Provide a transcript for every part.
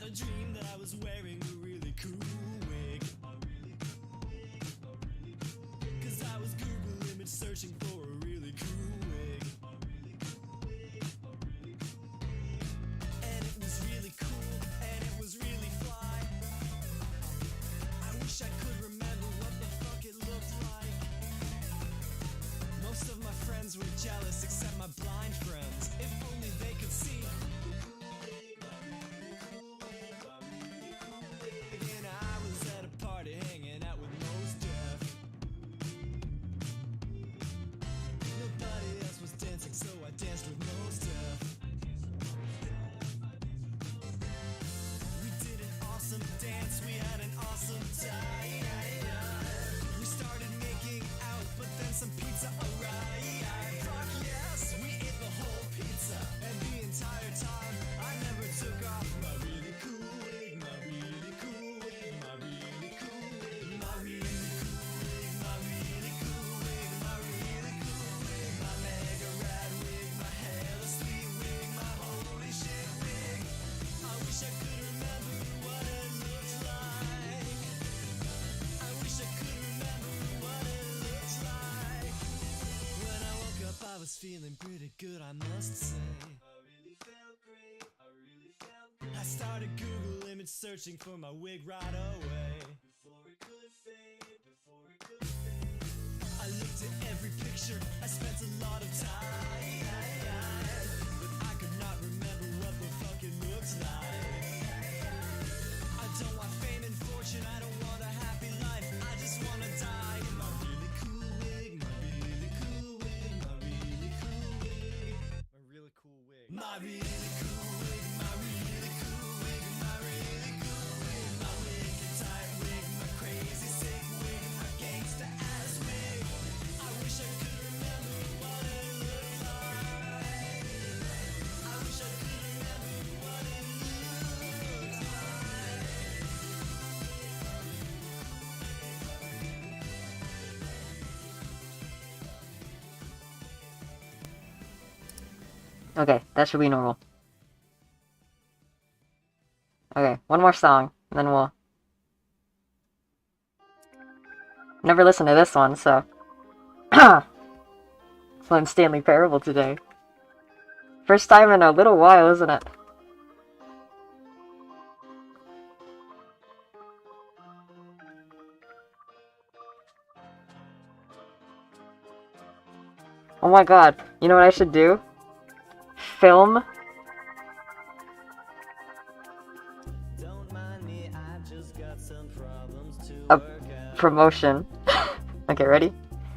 had a dream that I was wearing a really cool wig. Cause I was Google image searching for a really cool wig. And it was really cool, and it was really fly. I wish I could remember what the fuck it looked like. Most of my friends were jealous, except my blind friends. If only they could see. And I was at a party hanging out with Mos Def. Nobody else was dancing, so I danced with Mos Def. We did an awesome dance, we had an awesome time. We started making out, but then some pizza arrived. Fuck yes, we ate the whole pizza. And the entire time, I never took off my really cool wig, my really cool wig, my really cool wig, my really cool wig, my really cool wig, my really cool wig, my mega rad wig, my hella sweet wig, my holy shit wig. I wish I could remember what it looked like. I wish I could remember what it looked like. When I woke up, I was feeling pretty good, I must say. I really felt great, I really felt great. I started Google image searching for my wig right away. Before it could fade, before it could fade. I looked at every picture, I spent a lot of time. But I could not remember what the fuck it looked like. I don't want fame and fortune, I don't want a happy life. I just wanna die in my really cool wig, my really cool wig, my really cool wig, my really cool wig, my really cool wig, my really cool wig, my really cool wig, my wicked tight wig, my crazy sick wig, my gangsta ass wig. I wish I could remember what it looked like. I wish I could remember what it looked like. Okay, that should be normal. Okay, one more song, and then we'll... Never listened to this one, so... So I'm Stanley Parable today. First time in a little while, isn't it? Oh my god, you know what I should do? Film Don't mind me, I just got some problems to a work out. promotion. Okay, ready?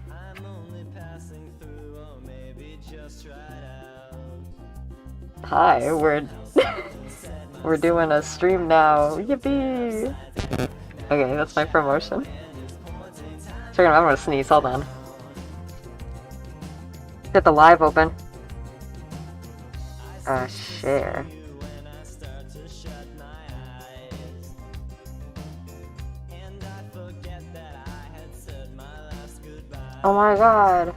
I'm only passing through, or maybe just right out. Hi, we're doing a stream now. Yippee! Okay, that's my promotion. Sorry, I'm gonna sneeze. Hold on. Get the live open. Share. When I start to shut my eyes, and I forget that I had said my last goodbye. Oh my god.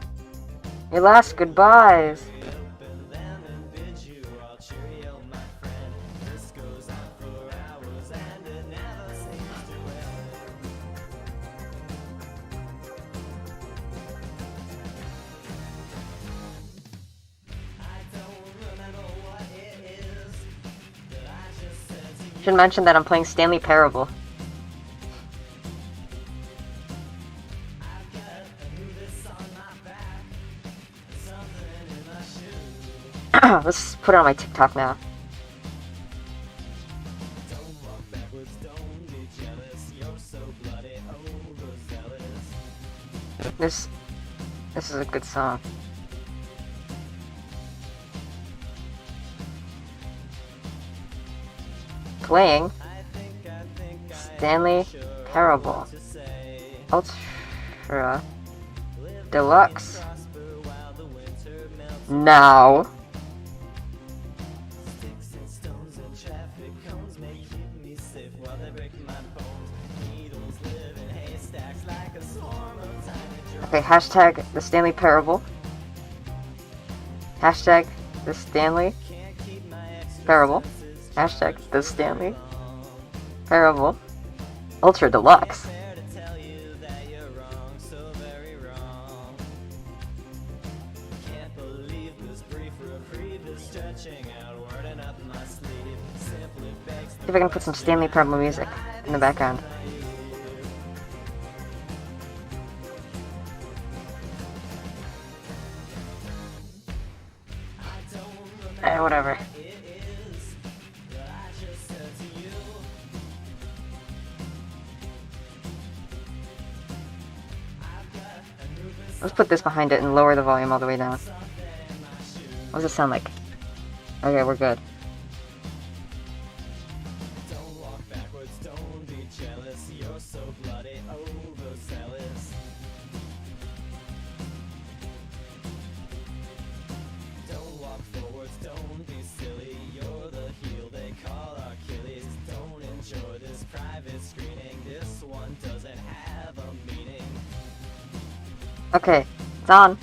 Your last goodbyes. Open them and bid you all cheerio, my friend. This goes on for hours and it never seems to end. I don't remember what it is that I just said to you. Should mention that I'm playing Stanley Parable. I've got a new this on my back, something in my shoe. Let's put it on my TikTok now. Don't walk backwards, don't get jealous. You're so bloody overzealous. This is a good song. Playing Stanley Parable Ultra Deluxe now. Sticks and stones and traffic cones may keep me safe while they break my bones. Needles live in haystacks like a swarm of tiny drones. Okay, hashtag the Stanley Parable. Hashtag the Stanley Can't keep my Parable. Hashtag the Stanley Parable. Ultra Deluxe. There to tell you that you're wrong, so very wrong. Can't believe this brief reprieve is stretching outward and up my sleeve. Simply begs See if I can put some Stanley Parable music in the background. Whatever. Let's put this behind it and lower the volume all the way down. What does it sound like? Okay, we're good. Don't walk backwards, don't be jealous. You're so bloody, overzealous. Don't walk forwards, don't be silly. You're the heel they call Achilles. Don't enjoy this private screening. This one doesn't have a meaning. Okay, it's on.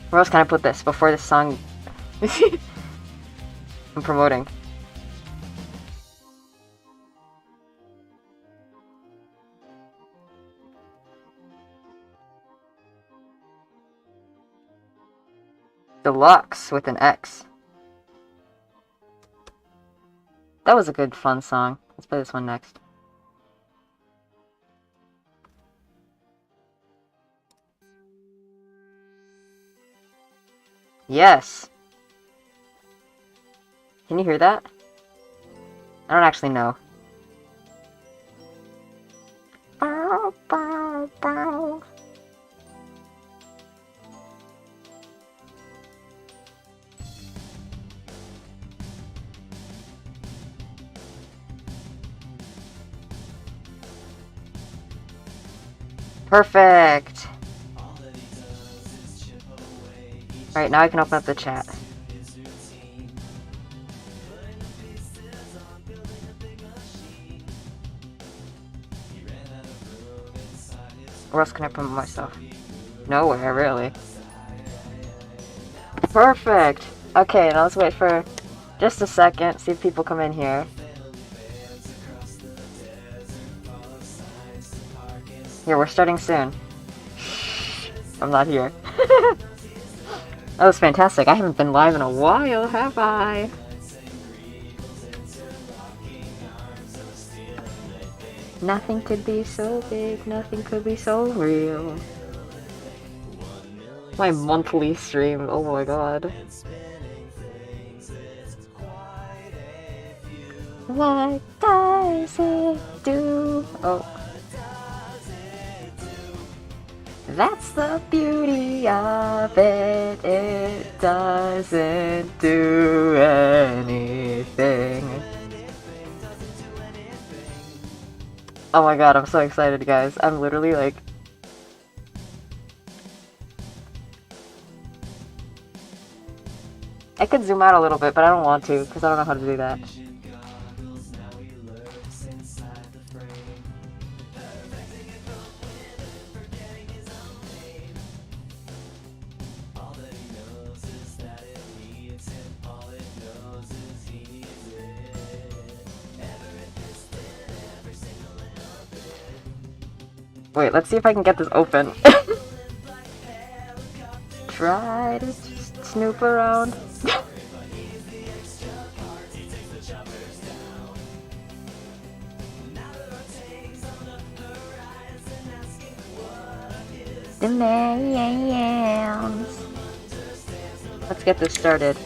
Where else can I put this before this song I'm promoting? Deluxe with an X. That was a good fun song. Let's play this one next. Yes! Can you hear that? I don't actually know. Bow, bow, bow. Perfect! Alright, now I can open up the chat. Where else can I promote myself? Nowhere, really. Perfect! Okay, now let's wait for just a second, see if people come in here. Here, we're starting soon. I'm not here. That was fantastic. I haven't been live in a while, have I? Nothing could be so big, nothing could be so real. My monthly stream, oh my god. What does it do? Oh. That's the beauty of it, it doesn't do anything. Oh my god, I'm so excited, guys. I'm literally like... I could zoom out a little bit, but I don't want to, because I don't know how to do that. Wait, let's see if I can get this open. Try to just snoop around. Demands. Let's get this started.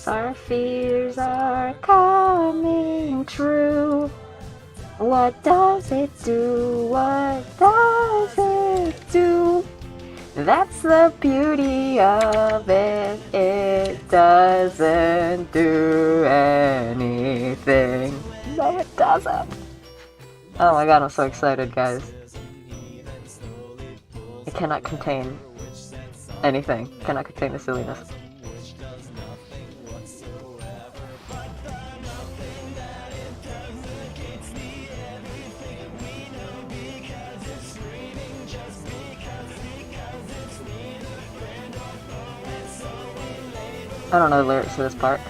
Our fears are coming true. What does it do? What does it do? That's the beauty of it. It doesn't do anything. No, it doesn't. Oh my god, I'm so excited, guys. It cannot contain anything. It cannot contain the silliness. I don't know the lyrics to this part.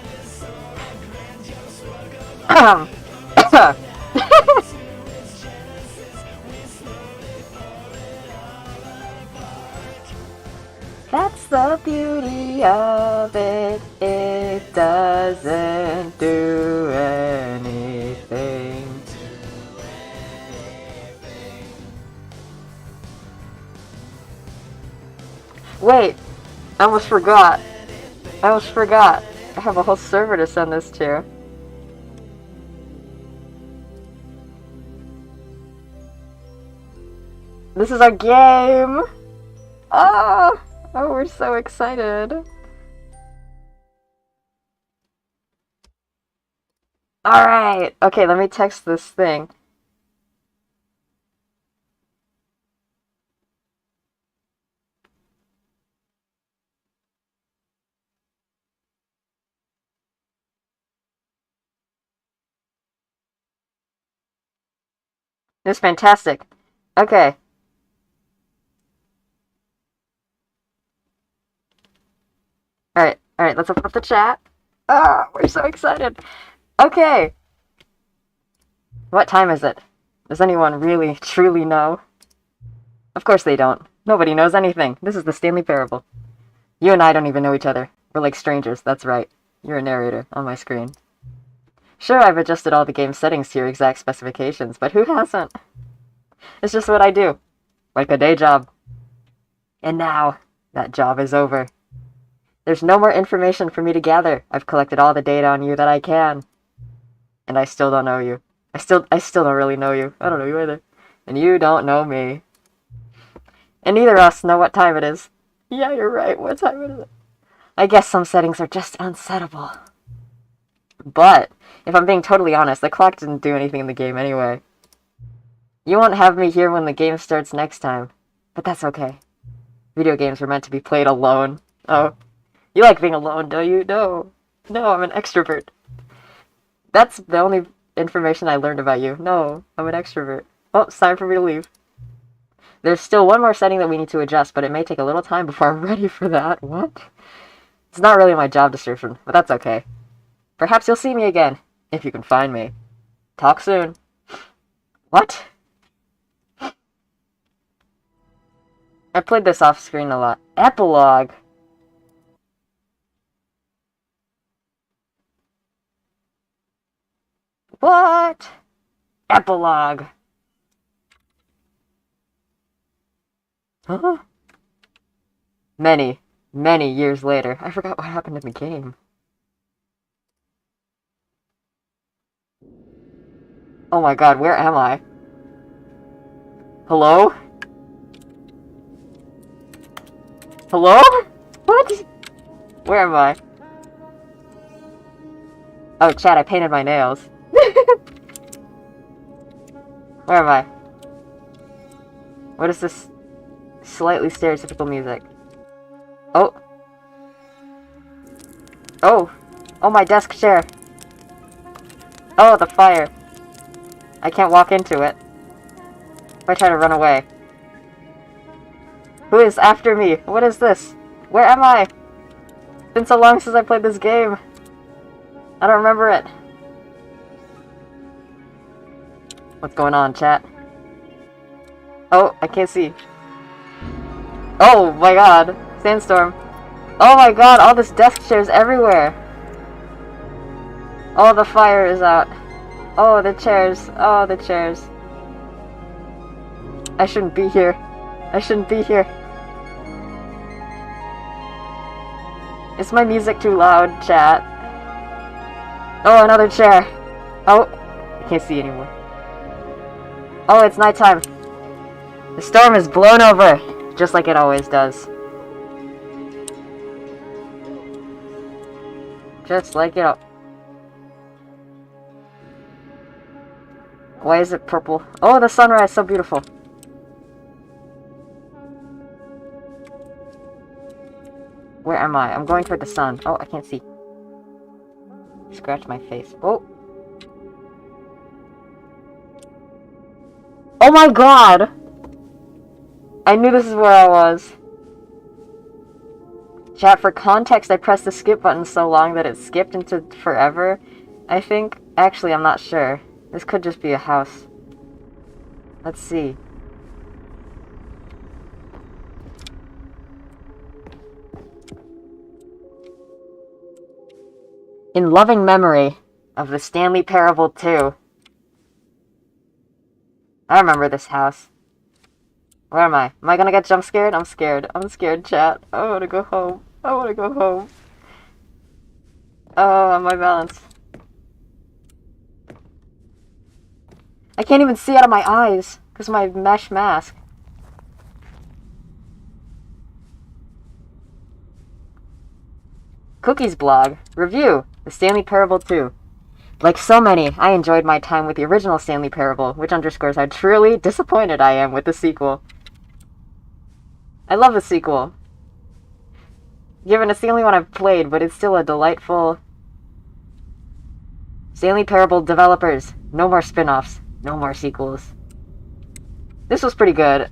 That's the beauty of it. It doesn't do anything. Wait, I almost forgot. I have a whole server to send this to. This is our game! Oh, we're so excited. Alright, okay, let me text this thing. It's fantastic. Okay. Alright, let's open up the chat. Ah, we're so excited. Okay. What time is it? Does anyone really, truly know? Of course they don't. Nobody knows anything. This is the Stanley Parable. You and I don't even know each other. We're like strangers, that's right. You're a narrator on my screen. Sure, I've adjusted all the game settings to your exact specifications, but who hasn't? It's just what I do. Like a day job. And now, that job is over. There's no more information for me to gather. I've collected all the data on you that I can. And I still don't know you. I still don't really know you. I don't know you either. And you don't know me. And neither of us know what time it is. Yeah, you're right. What time is it? I guess some settings are just unsettable. But, if I'm being totally honest, the clock didn't do anything in the game anyway. You won't have me here when the game starts next time. But that's okay. Video games were meant to be played alone. Oh. You like being alone, don't you? No. No, I'm an extrovert. That's the only information I learned about you. No, I'm an extrovert. Oh, it's time for me to leave. There's still one more setting that we need to adjust, but it may take a little time before I'm ready for that. What? It's not really my job description, but that's okay. Perhaps you'll see me again, if you can find me. Talk soon. What? I played this off screen a lot. Epilogue. What? Epilogue. Huh? Many years later. I forgot what happened in the game. Oh my god, where am I? Hello? Hello? What? Where am I? Oh, chat, I painted my nails. Where am I? What is this slightly stereotypical music? Oh. Oh. Oh, my desk chair. Oh, the fire. I can't walk into it. If I try to run away. Who is after me? What is this? Where am I? It's been so long since I played this game. I don't remember it. What's going on, chat? Oh, I can't see. Oh my god. Sandstorm. Oh my god, all this desk chairs everywhere. Oh, the fire is out. Oh, the chairs. Oh, the chairs. I shouldn't be here. I shouldn't be here. Is my music too loud, chat? Oh, another chair. Oh, I can't see anymore. Oh, it's nighttime. The storm is blown over, just like it always does. Just like it. Why is it purple? Oh, the sunrise, so beautiful. Where am I? I'm going toward the sun. Oh, I can't see. Scratch my face. Oh. Oh my god! I knew this is where I was. Chat, for context, I pressed the skip button so long that it skipped into forever, I think. Actually, I'm not sure. This could just be a house. Let's see. In loving memory of the Stanley Parable 2. I remember this house. Where am I? Am I gonna get jump scared? I'm scared. I'm scared, chat. I wanna go home. I wanna go home. Oh, my balance. I can't even see out of my eyes because of my mesh mask. Cookie's blog. Review. The Stanley Parable 2. Like so many, I enjoyed my time with the original Stanley Parable, which underscores how truly disappointed I am with the sequel. I love the sequel. Given it's the only one I've played, but it's still a delightful... Stanley Parable developers, no more spin-offs, no more sequels. This was pretty good.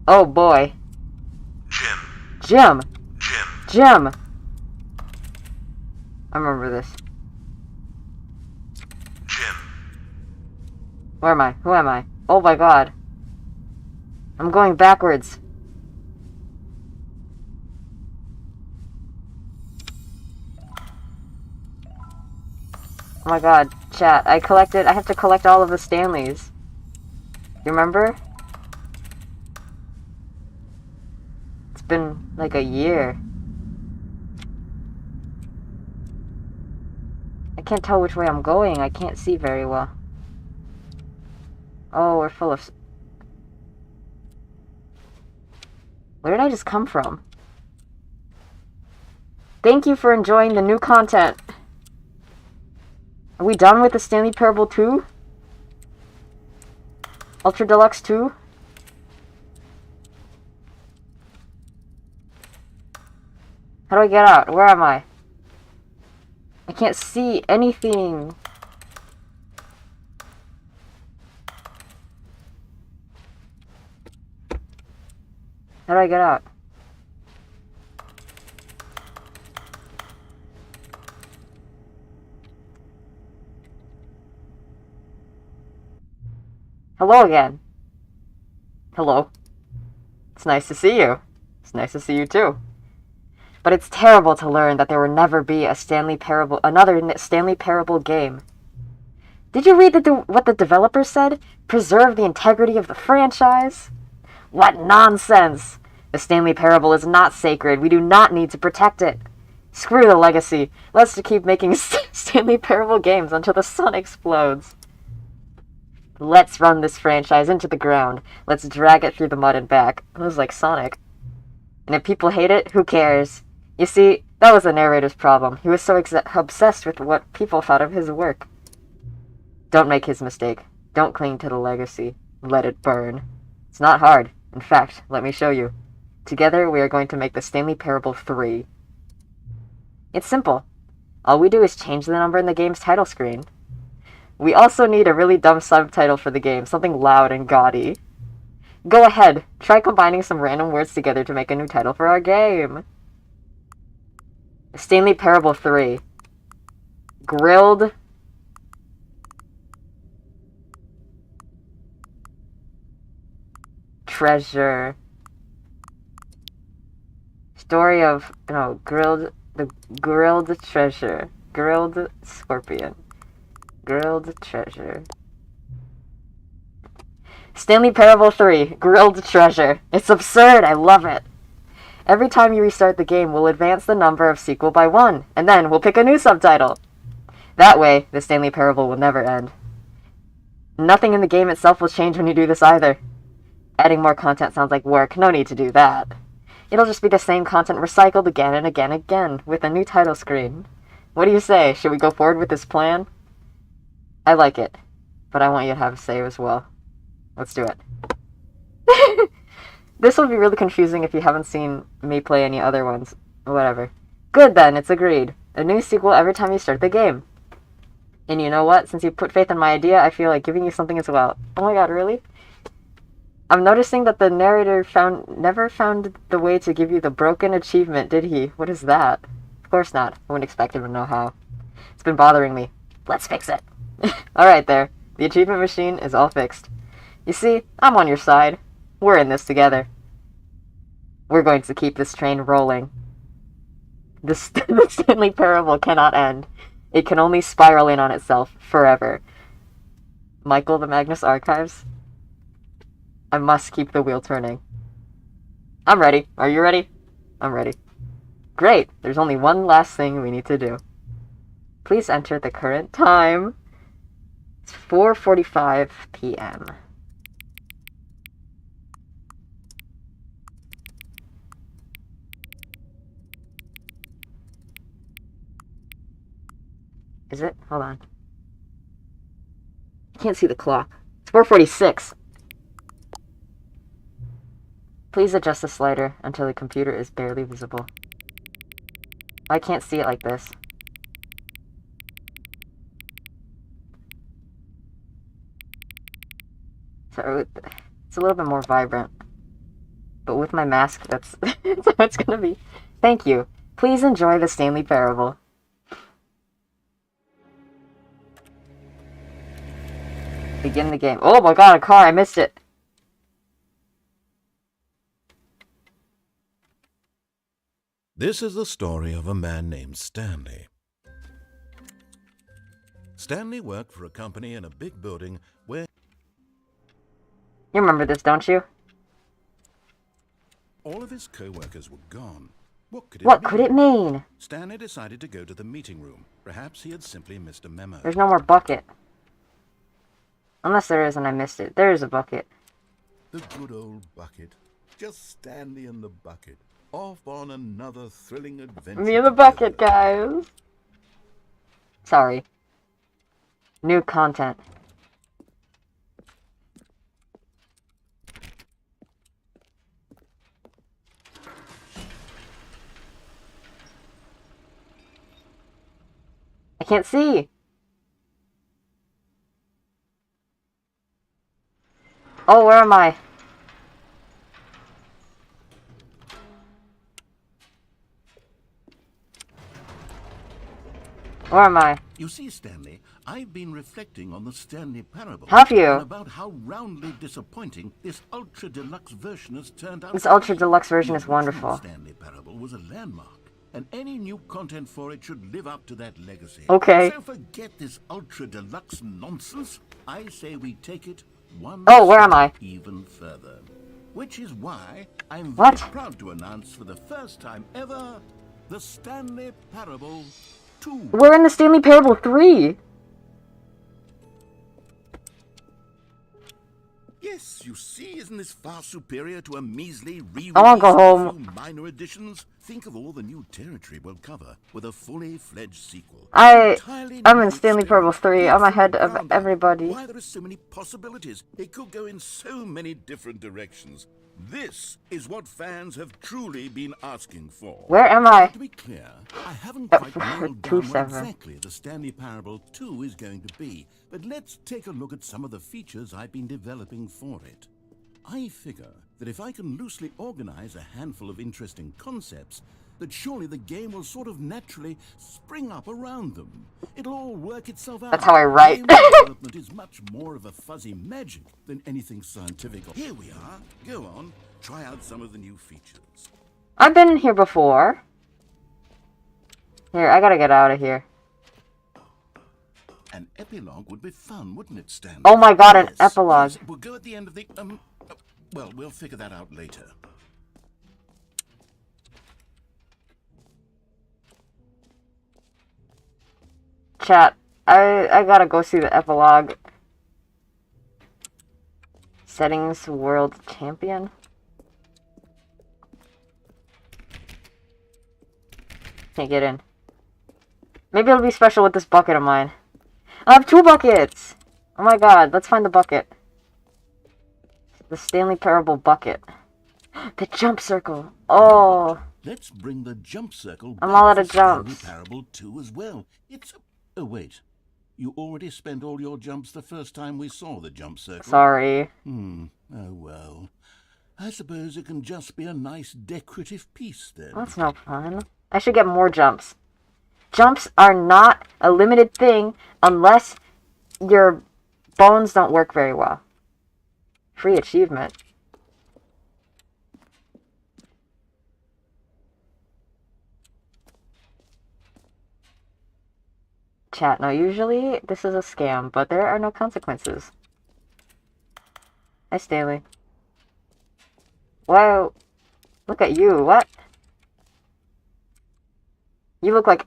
Oh boy. Jim. I remember this. Where am I? Who am I? Oh my god. I'm going backwards. Oh my god, chat. I have to collect all of the Stanleys. You remember? It's been like a year. I can't tell which way I'm going. I can't see very well. Oh, we're full of... Where did I just come from? Thank you for enjoying the new content. Are we done with the Stanley Parable 2? Ultra Deluxe 2? How do I get out? Where am I? I can't see anything. How do I get out? Hello again. Hello. It's nice to see you. It's nice to see you too. But it's terrible to learn that there will never be another Stanley Parable game. Did you read what the developers said? Preserve the integrity of the franchise? What nonsense! The Stanley Parable is not sacred. We do not need to protect it. Screw the legacy. Let's just keep making Stanley Parable games until the sun explodes. Let's run this franchise into the ground. Let's drag it through the mud and back. It was like Sonic. And if people hate it, who cares? You see, that was the narrator's problem. He was so obsessed with what people thought of his work. Don't make his mistake. Don't cling to the legacy. Let it burn. It's not hard. In fact, let me show you. Together, we are going to make the Stanley Parable 3. It's simple. All we do is change the number in the game's title screen. We also need a really dumb subtitle for the game, something loud and gaudy. Go ahead, try combining some random words together to make a new title for our game. Stanley Parable 3. Grilled... treasure. Story of... no, grilled... the grilled treasure. Grilled scorpion. Grilled treasure. Stanley Parable 3. Grilled treasure. It's absurd. I love it. Every time you restart the game, we'll advance the number of sequel by 1, and then we'll pick a new subtitle. That way, the Stanley Parable will never end. Nothing in the game itself will change when you do this either. Adding more content sounds like work. No need to do that. It'll just be the same content recycled again and again and again, with a new title screen. What do you say? Should we go forward with this plan? I like it, but I want you to have a say as well. Let's do it. This will be really confusing if you haven't seen me play any other ones. Whatever. Good then, it's agreed. A new sequel every time you start the game. And you know what? Since you put faith in my idea, I feel like giving you something as well. Oh my god, really? I'm noticing that the narrator never found the way to give you the broken achievement, did he? What is that? Of course not. I wouldn't expect him to know how. It's been bothering me. Let's fix it. Alright there. The achievement machine is all fixed. You see, I'm on your side. We're in this together. We're going to keep this train rolling. The Stanley Parable cannot end. It can only spiral in on itself forever. Michael the Magnus Archives. I must keep the wheel turning. I'm ready. Are you ready? I'm ready. Great. There's only one last thing we need to do. Please enter the current time. It's 4:45 p.m. Is it? Hold on. I can't see the clock. It's 4:46. Please adjust the slider until the computer is barely visible. I can't see it like this. So it's a little bit more vibrant. But with my mask, that's how it's gonna be. Thank you. Please enjoy the Stanley Parable. Begin the game. Oh my god, a car! I missed it! This is the story of a man named Stanley. Stanley worked for a company in a big building where... You remember this, don't you? all of his co-workers were gone. What could it mean? Stanley decided to go to the meeting room. Perhaps he had simply missed a memo. There's no more bucket. Unless there is and I missed it. There is a bucket. The good old bucket. Just Stanley and the bucket. Off on another thrilling adventure. Me and the bucket, guys. Sorry. New content. I can't see. Oh, where am I? Where am I? You see, Stanley, I've been reflecting on the Stanley Parable. Have you? And about how roundly disappointing this ultra deluxe version has turned out. This ultra deluxe version is The original wonderful. Stanley Parable was a landmark, and any new content for it should live up to that legacy. Okay. So forget this ultra deluxe nonsense. I say we take it one Oh, where am I? step even further. Which is why I'm What? very proud to announce for the first time ever the Stanley Parable 2. We're in the Stanley Parable 3. Yes, you see, isn't this far superior to a measly re-release I wanna go of a home. few minor additions? Think of all the new territory we'll cover with a fully fledged sequel. I'm Entirely in new Stanley Parable experience. 3. I'm ahead From of ground up. everybody. Why there are so many possibilities. It could go in so many different directions. This is what fans have truly been asking for. Where am I? To be clear, I haven't Uh, quite nailed two down what seven. exactly the Stanley Parable 2 is going to be, but let's take a look at some of the features I've been developing for it. I figure that if I can loosely organize a handful of interesting concepts, that surely the game will sort of naturally spring up around them. It'll all work itself out. That's how I write. Game development is much more of a fuzzy magic than anything scientific. Here we are. Go on, try out some of the new features. I've been in here before. Here, I gotta get out of here. An epilogue would be fun, wouldn't it, Stanley? Oh my god, an Yes, epilogue. yes, we'll go at the end of the... well, we'll figure that out later. Chat, I gotta go see the epilogue. Settings World Champion. Can't get in. Maybe it'll be special with this bucket of mine. I have 2 buckets! Oh my god, let's find the bucket. The Stanley Parable bucket. The jump circle. Oh. Let's bring the jump circle I'm back all out for of jumps. Stanley Parable 2 as well. It's... oh, wait. You already spent all your jumps the first time we saw the jump circle. Sorry. Oh well. I suppose it can just be a nice decorative piece then. That's no fun. I should get more jumps. Jumps are not a limited thing unless your bones don't work very well. Free achievement. Chat, now usually this is a scam, but there are no consequences. Hi, Stanley. Wow. Look at you, what? You look like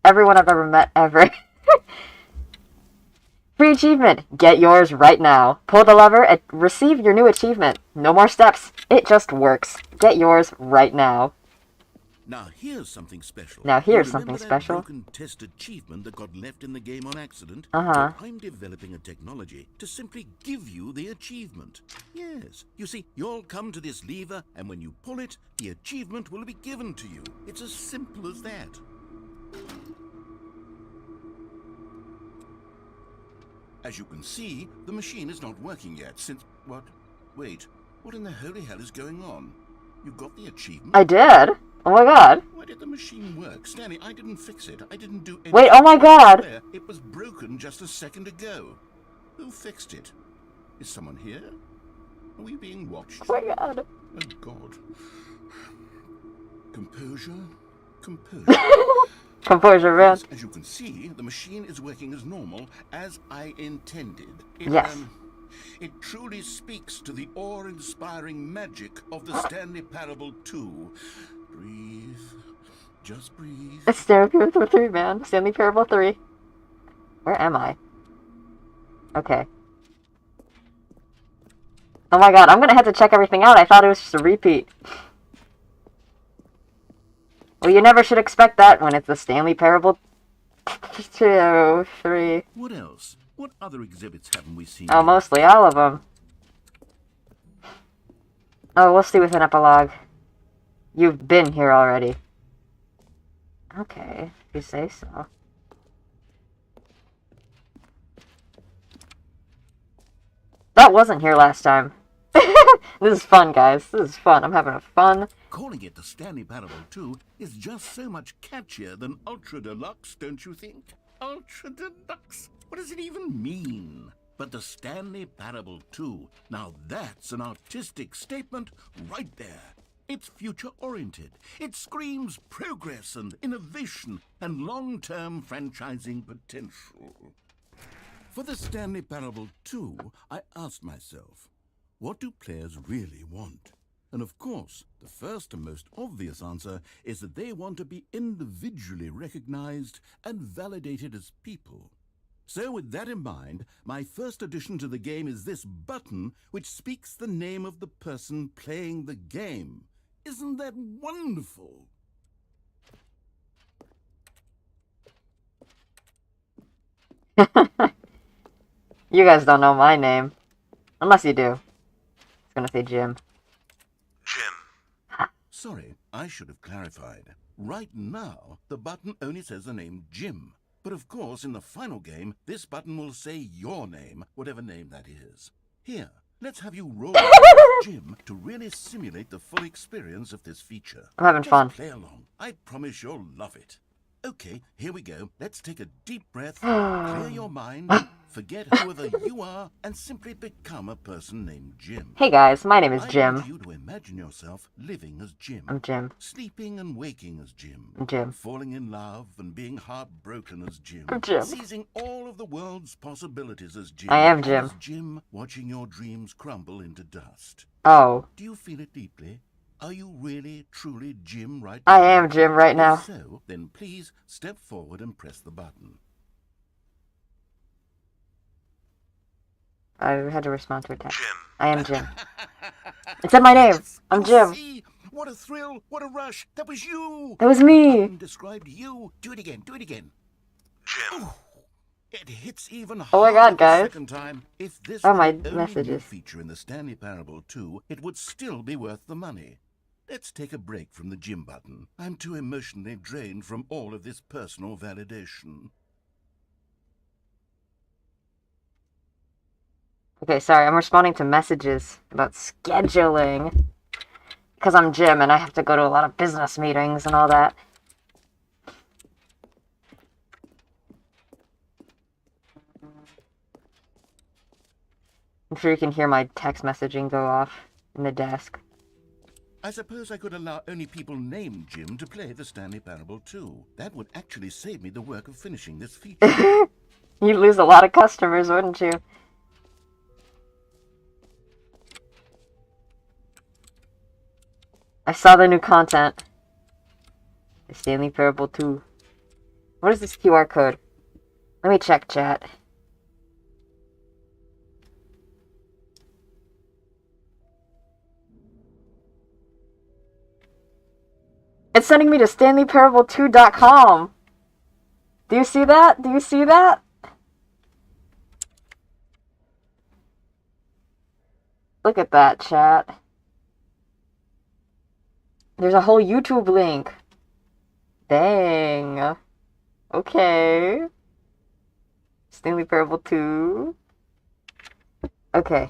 everyone I've ever met ever. Free achievement! Get yours right now. Pull the lever and receive your new achievement. No more steps. It just works. Get yours right now. Now here's something special. Now here's You something remember that special. broken test achievement that got left in the game on accident? Uh-huh. Well, I'm developing a technology to simply give you the achievement. Yes. You see, you'll come to this lever, and when you pull it, the achievement will be given to you. It's as simple as that. As you can see, the machine is not working yet since... What? Wait. What in the holy hell is going on? You got the achievement? I did? Oh my god. Why did the machine work? Stanley, I didn't fix it. I didn't do anything. Wait, oh my god. It was broken just a second ago. Who fixed it? Is someone here? Are we being watched? Oh my god. Oh god. Composure. Composure. Composure, man. As you can see, the machine is working as normal, as I intended. Yes. It truly speaks to the awe-inspiring magic of the Stanley Parable 2. Breathe. Just breathe. It's Stanley Parable 3, man. Stanley Parable 3. Where am I? Okay. Oh my god, I'm gonna have to check everything out. I thought it was just a repeat. Well, you never should expect that when it's the Stanley Parable 2, 3. What else? What other exhibits haven't we seen? Oh, mostly all of them. Oh, we'll see with an epilogue. You've been here already. Okay, if you say so. That wasn't here last time. This is fun, guys. This is fun. I'm having a fun. Calling it the Stanley Parable 2 is just so much catchier than Ultra Deluxe, don't you think? Ultra Deluxe? What does it even mean? But the Stanley Parable 2, now that's an artistic statement right there. It's future-oriented. It screams progress and innovation and long-term franchising potential. For the Stanley Parable 2, I asked myself, what do players really want? And of course, the first and most obvious answer is that they want to be individually recognized and validated as people. So with that in mind, my first addition to the game is this button which speaks the name of the person playing the game. Isn't that wonderful? You guys don't know my name. Unless you do. It's gonna say Jim. Jim. Sorry, I should have clarified. Right now, the button only says the name Jim. But of course, in the final game, this button will say your name, whatever name that is. Here, let's have you roll Jim to really simulate the full experience of this feature. I'm having Just fun. play along. I promise you'll love it. Okay, here we go. Let's take a deep breath, clear your mind, forget whoever you are, and simply become a person named Jim. Hey guys, my name is I Jim. want you to imagine yourself living as Jim. I'm Jim. Sleeping and waking as Jim. I'm Jim. Falling in love and being heartbroken as Jim. I'm Jim. Seizing all of the world's possibilities as Jim. I am Jim. As Jim, watching your dreams crumble into dust. Oh, Do you feel it deeply? Are you really, truly Jim right I now? am Jim right now. If so, then please step forward and press the button. I had to respond to a text. Jim. I am Jim. It said my name. I'm Jim. See? What a thrill! What a rush! That was you! That was me. Button described you. Do it again. Do it again. Jim. It hits even Oh my harder God, the guys. second time. If this Oh, were my the only messages. new feature in the Stanley Parable 2, it would still be worth the money. Let's take a break from the Jim button. I'm too emotionally drained from all of this personal validation. Okay, sorry, I'm responding to messages about scheduling. Because I'm Jim and I have to go to a lot of business meetings and all that. I'm sure you can hear my text messaging go off in the desk. I suppose I could allow only people named Jim to play the Stanley Parable too. That would actually save me the work of finishing this feature. You'd lose a lot of customers, wouldn't you? I saw the new content. The Stanley Parable 2. What is this QR code? Let me check, chat. It's sending me to StanleyParable2.com. Do you see that? Do you see that? Look at that, chat. There's a whole YouTube link. Dang. Okay. Stanley Parable 2. Okay.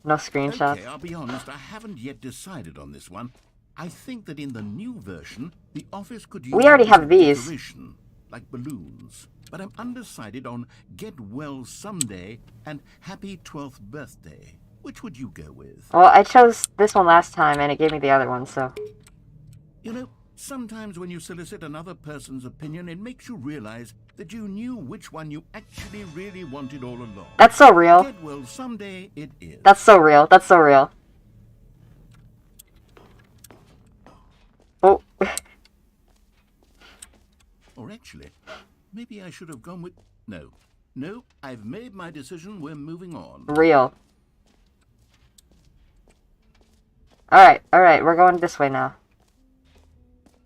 No screenshots. Okay, I'll be honest, I haven't yet decided on this one. I think that in the new version, the office could use We already have these. decoration, like balloons. But I'm undecided on Get Well Someday and Happy 12th Birthday. Which would you go with? Well, I chose this one last time and it gave me the other one, so... You know, sometimes when you solicit another person's opinion, it makes you realize that you knew which one you actually really wanted all along. That's so real. Get Well Someday it is. That's so real. That's so real. Oh. Or actually, maybe I should have gone with... No. No, I've made my decision. We're moving on. Real. Alright, we're going this way now.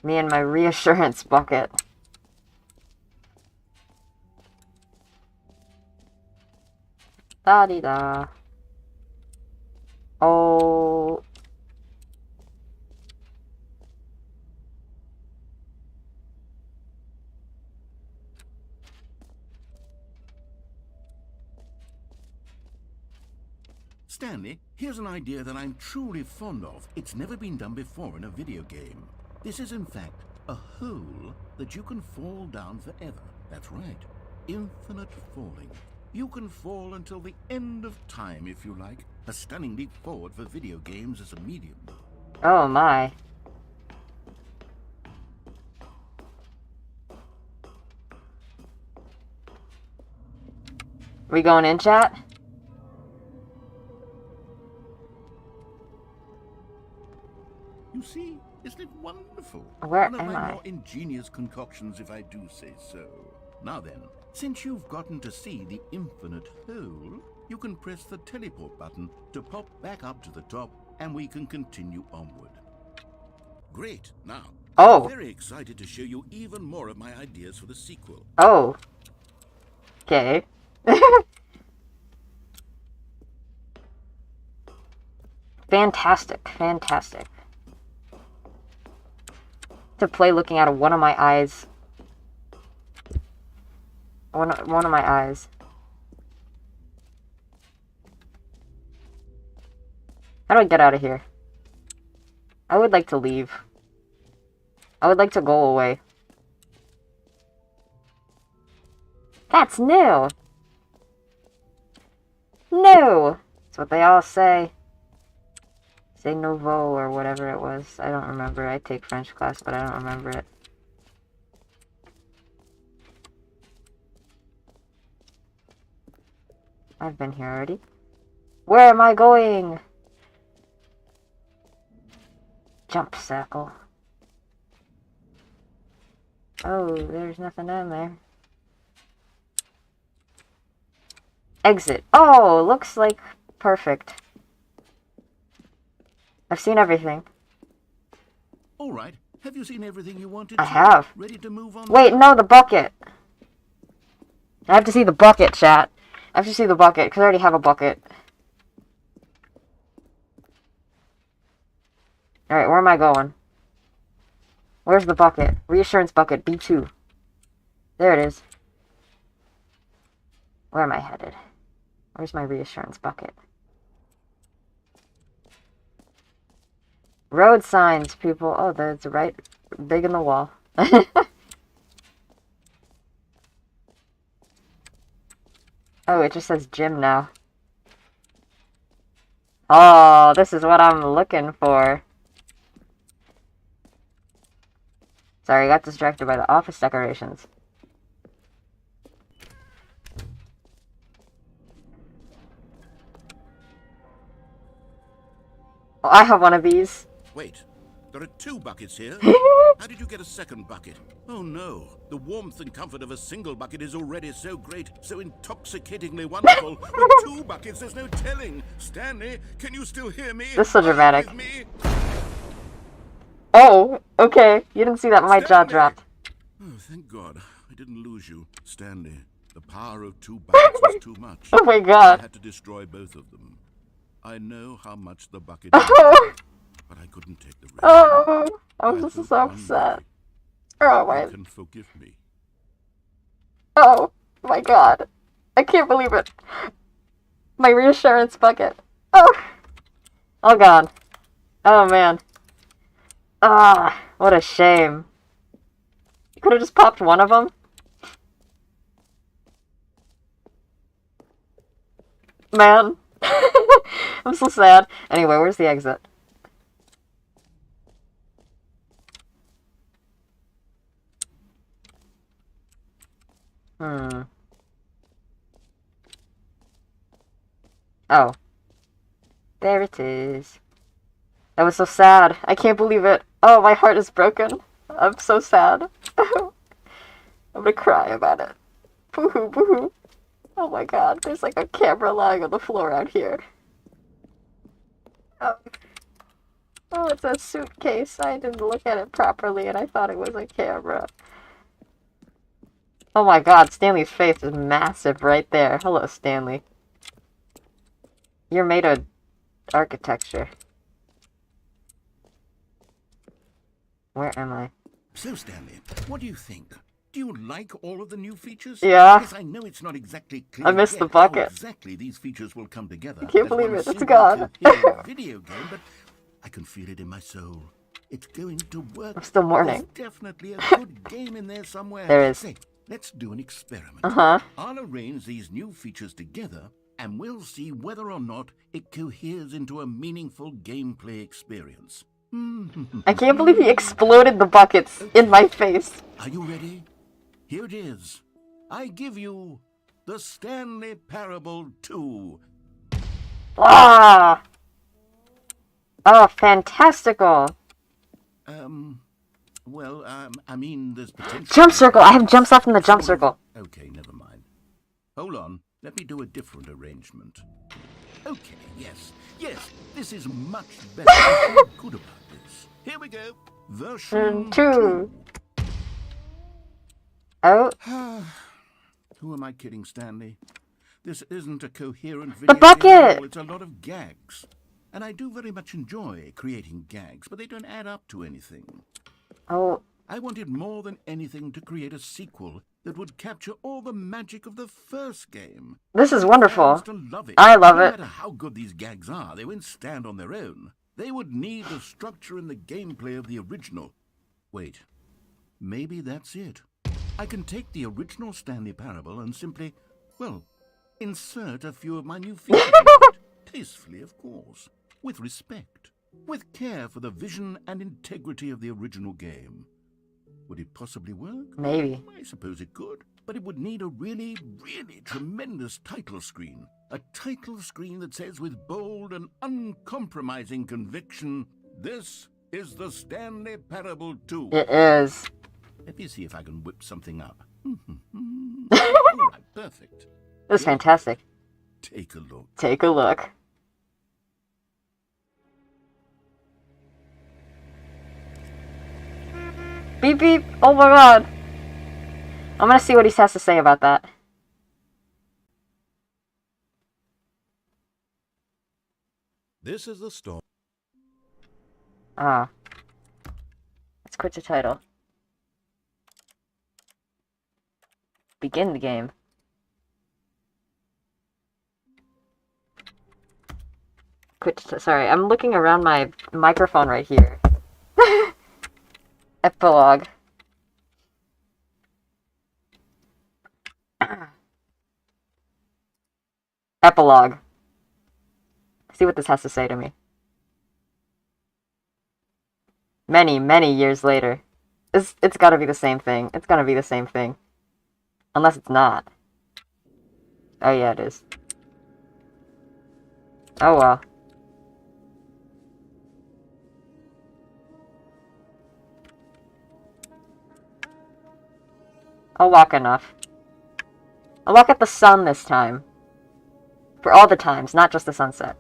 Me and my reassurance bucket. Da-dee-da. Oh. Stanley, here's an idea that I'm truly fond of. It's never been done before in a video game. This is, in fact, a hole that you can fall down forever. That's right. Infinite falling. You can fall until the end of time, if you like. A stunning leap forward for video games as a medium. Oh my. We going in, chat? You see, isn't it wonderful? Where One of am my I? more ingenious concoctions, if I do say so. Now then, since you've gotten to see the infinite hole, you can press the teleport button to pop back up to the top, and we can continue onward. Great. Now, Oh. I'm very excited to show you even more of my ideas for the sequel. Oh. Okay. Fantastic. Fantastic. To play looking out of one of my eyes. One of my eyes. How do I get out of here? I would like to leave. I would like to go away. That's new! New! That's what they all say. Say nouveau or whatever it was. I don't remember. I take French class, but I don't remember it. I've been here already. Where am I going? Jump circle. Oh, there's nothing in there. Exit. Oh, looks like perfect. I've seen everything. All right. Have you seen everything you wanted I to? have. Ready to move on? Wait, no, the bucket. I have to see the bucket, chat. I have to see the bucket, because I already have a bucket. Alright, where am I going? Where's the bucket? Reassurance bucket, B2. There it is. Where am I headed? Where's my reassurance bucket? Road signs, people. Oh, that's right big in the wall. Oh, it just says gym now. Oh, this is what I'm looking for. Sorry, I got distracted by the office decorations. Oh, I have one of these. Wait, there are 2 buckets here. How did you get a second bucket? Oh no, the warmth and comfort of a single bucket is already so great, so intoxicatingly wonderful. With 2 buckets, there's no telling. Stanley, can you still hear me? This is so dramatic. With me? Oh, okay. You didn't see that. My jaw dropped. Oh, thank God. I didn't lose you, Stanley. The power of 2 buckets was too much. Oh my I god. had to destroy both of them. I know how much the bucket Oh, but I couldn't take the risk. oh, I'm I just hope so one upset. day Oh you my. can forgive me. Oh my god. I can't believe it. My reassurance bucket. Oh. Oh god. Oh man. Ah, what a shame. You could have just popped one of them. Man. I'm so sad. Anyway, where's the exit? Oh. There it is. That was so sad. I can't believe it. Oh, my heart is broken. I'm so sad. I'm gonna cry about it. Boo-hoo, boo-hoo. Oh my god, there's like a camera lying on the floor out here. Oh. Oh, it's a suitcase. I didn't look at it properly and I thought it was a camera. Oh my god, Stanley's face is massive right there. Hello, Stanley. You're made of architecture. Where am I? So, Stanley, what do you think? Do you like all of the new features? Yeah. Yes, I know it's not exactly clear I missed the yet bucket. how exactly these features will come together. I can't as believe one it. It's single gone. coherent video game, but I can feel it in my soul. It's going to work. I'm still mourning. There's definitely a good game in there somewhere. There is. Say, let's do an experiment. Uh-huh. I'll arrange these new features together, and we'll see whether or not it coheres into a meaningful gameplay experience. I can't believe he exploded the buckets in my face. Are you ready? Here it is. I give you the Stanley Parable 2. Ah! Oh, fantastical. I mean, there's potential. Jump circle! I have jumps left in the jump circle. Okay, never mind. Hold on. Let me do a different arrangement. Okay, yes, this is much better. I feel good about this. Here we go. Version 2. Oh, Who am I kidding, Stanley? This isn't a coherent the video game bucket! at all. It's a lot of gags. And I do very much enjoy creating gags, but they don't add up to anything. Oh, I wanted more than anything to create a sequel that would capture all the magic of the first game. this is wonderful. Fans to love it. I love No it. matter how good these gags are, they won't stand on their own. They would need the structure and the gameplay of the original. Wait, maybe that's it. I can take the original Stanley Parable and simply, well, insert a few of my new features into it. Tastefully, of course. With respect. With care for the vision and integrity of the original game. Would it possibly work? Maybe. I suppose it could, but it would need a really, really tremendous title screen. A title screen that says with bold and uncompromising conviction, "This is the Stanley Parable 2. It is. Let me see if I can whip something up. All right, perfect. It was fantastic. Take a look. Take a look. Beep beep. Oh my god. I'm gonna see what he has to say about that. This is the story. Ah. Let's quit the title. Begin the game. Sorry, I'm looking around my microphone right here. Epilogue. Epilogue. See what this has to say to me. Many, many years later. It's gotta be the same thing. It's gonna be the same thing. Unless it's not. Oh yeah, it is. Oh well. I'll walk enough. I'll walk at the sun this time. For all the times, not just the sunset.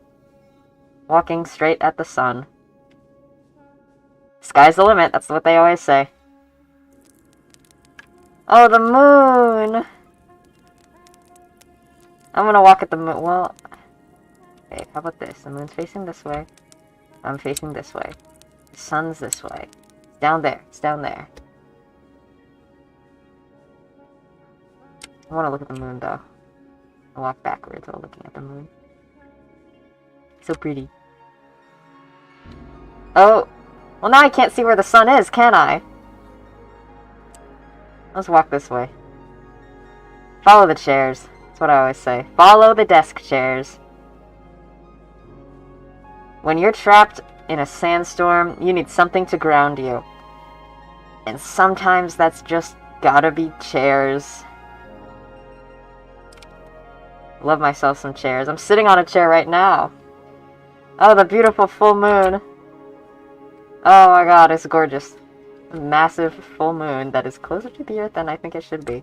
Walking straight at the sun. Sky's the limit, that's what they always say. Oh, the moon! I'm gonna walk at the moon. Well, okay, how about this? The moon's facing this way. I'm facing this way. The sun's this way. It's down there. It's down there. I want to look at the moon, though. I'll walk backwards while looking at the moon. So pretty. Oh! Well, now I can't see where the sun is, can I? Let's walk this way. Follow the chairs. That's what I always say. Follow the desk chairs. When you're trapped in a sandstorm, you need something to ground you. And sometimes that's just gotta be chairs. Love myself some chairs. I'm sitting on a chair right now. Oh, the beautiful full moon. Oh my god, it's gorgeous. A massive full moon that is closer to the earth than I think it should be.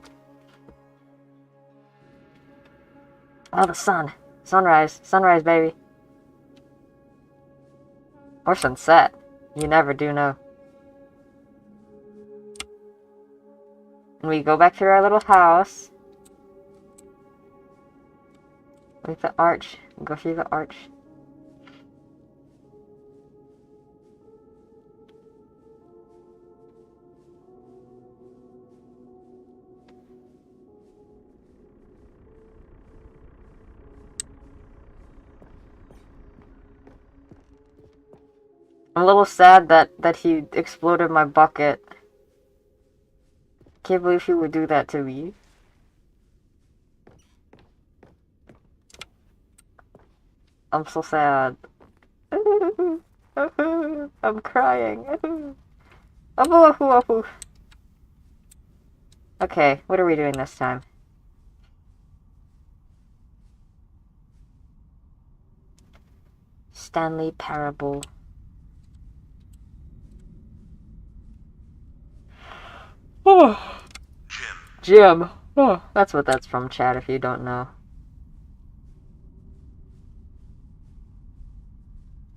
Oh, the sun. Sunrise. Sunrise, baby. Or sunset. You never do know. And we go back to our little house. With the arch. Go through the arch. I'm a little sad that he exploded my bucket. Can't believe he would do that to me. I'm so sad. I'm crying. Okay, what are we doing this time? Stanley Parable. Oh, Jim. Oh, that's what that's from, chat, if you don't know.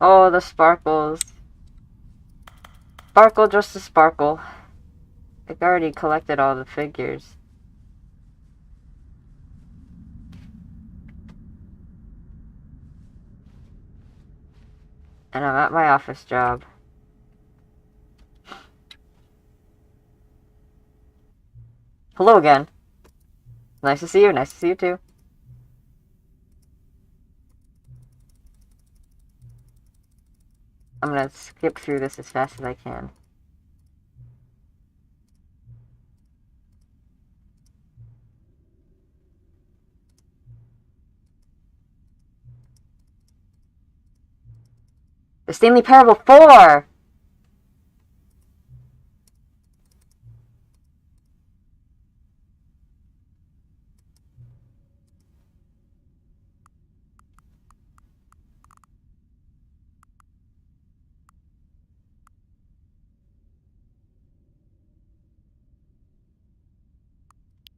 Oh, the sparkles. Sparkle just to sparkle. I've already collected all the figures. And I'm at my office job. Hello again. Nice to see you. Nice to see you too. I'm gonna skip through this as fast as I can. The Stanley Parable 4!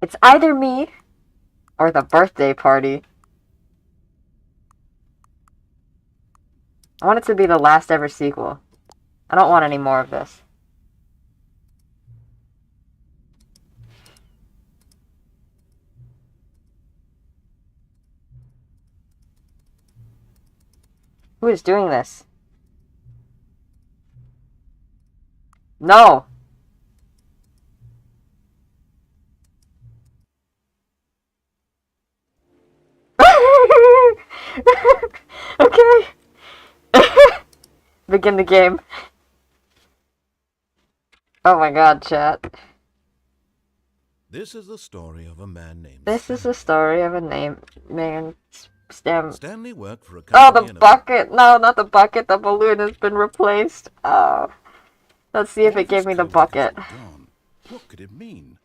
It's either me or the birthday party. I want it to be the last ever sequel. I don't want any more of this. Who is doing this? No! Okay. Begin the game. Oh my god, chat. This is the story of a man named This is the story of a man. Stanley worked for a Oh, company the bucket! No, not the bucket. The balloon has been replaced. Oh. Let's see if it gave me the bucket. What could it mean?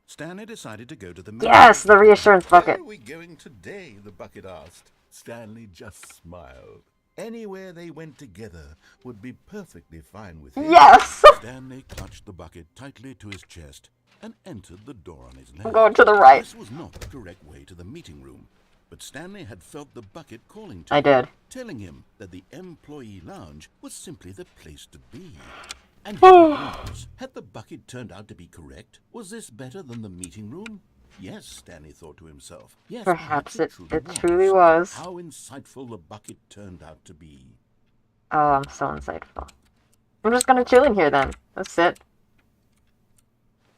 Stanley decided to go to the Yes, the reassurance bucket. Where are we going today? The bucket asked. Stanley just smiled. Anywhere they went together would be perfectly fine with him. Yes! Stanley clutched the bucket tightly to his chest and entered the door on his left. I'm going to the right. This was not the correct way to the meeting room, but Stanley had felt the bucket calling to I him, did. telling him that the employee lounge was simply the place to be. And here it was. Had the bucket turned out to be correct? Was this better than the meeting room? Yes, Stanley thought to himself. Yes, Perhaps it truly was. How insightful the bucket turned out to be. Oh, I'm so insightful. I'm just gonna chill in here then. Let's sit.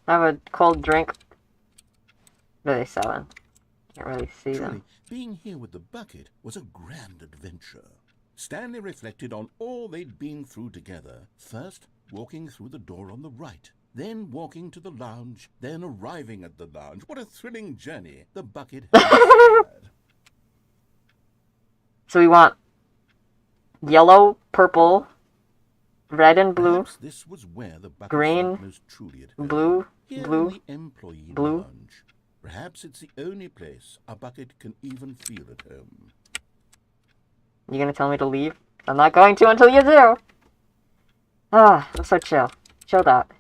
Have a cold drink. What are they selling? Can't really see them. Truly, being here with the bucket was a grand adventure. Stanley reflected on all they'd been through together. First, walking through the door on the right. Then walking to the lounge. Then arriving at the lounge. What a thrilling journey the bucket had. So we want yellow, purple, red and blue, Perhaps this was where the bucket green, felt most truly at home. blue, Here in blue, the employee blue. lounge. Perhaps it's the only place a bucket can even feel at home. You gonna tell me to leave? I'm not going to until you do! Ah, I'm so chill. Chilled out.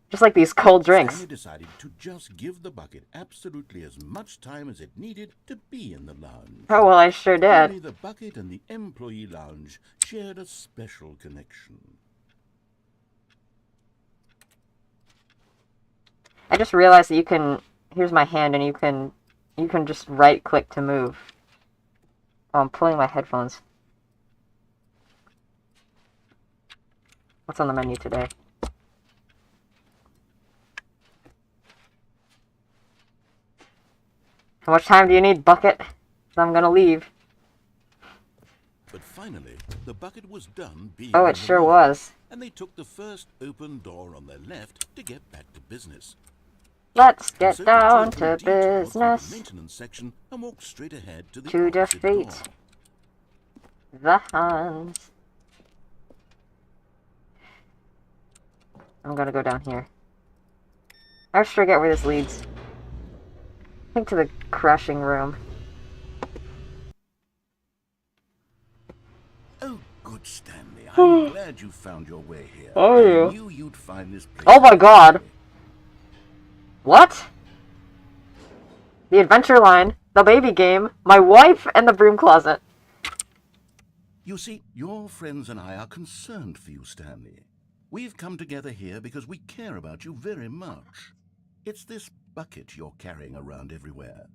Just like these cold drinks. Stanley decided to just give the bucket absolutely as much time as it needed to be in the lounge. Oh, well, I sure Only did. the bucket and the employee lounge shared a special connection. I just realized that you can... Here's my hand, and you can just right-click to move. Oh, I'm pulling my headphones. What's on the menu today? How much time do you need, bucket? 'Cause I'm gonna leave. But finally, the bucket was done being Oh, in it the sure lounge, was. and they took the first open door on their left to get back to business. Let's And get so they down took to a detour through the business. maintenance section and walked straight ahead to the To opposite defeat door. the Huns. I'm gonna go down here. I always forget where this leads. I think to the crushing room. Oh, good Stanley. I'm glad you found your way here. Are I you? knew you'd find this place. Oh my god! What? The adventure line, the baby game, my wife, and the broom closet. You see, your friends and I are concerned for you, Stanley. We've come together here because we care about you very much. It's this bucket you're carrying around everywhere.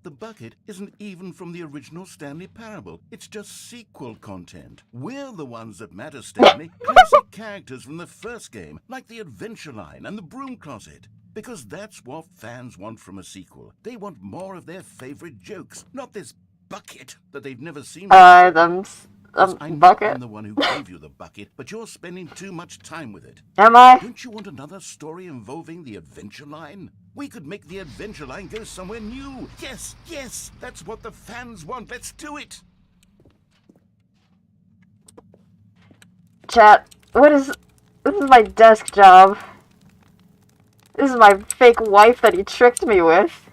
The bucket isn't even from the original Stanley Parable. It's just sequel content. We're the ones that matter, Stanley. Classic characters from the first game, like the adventure line and the broom closet. Because that's what fans want from a sequel. They want more of their favorite jokes, not this bucket that they've never seen before. I know Bucket? I'm the one who gave you the bucket, but you're spending too much time with it. Am I? Don't you want another story involving the adventure line? We could make the adventure line go somewhere new. Yes, yes, that's what the fans want. Let's do it. Chat, this is my desk job. This is my fake wife that he tricked me with.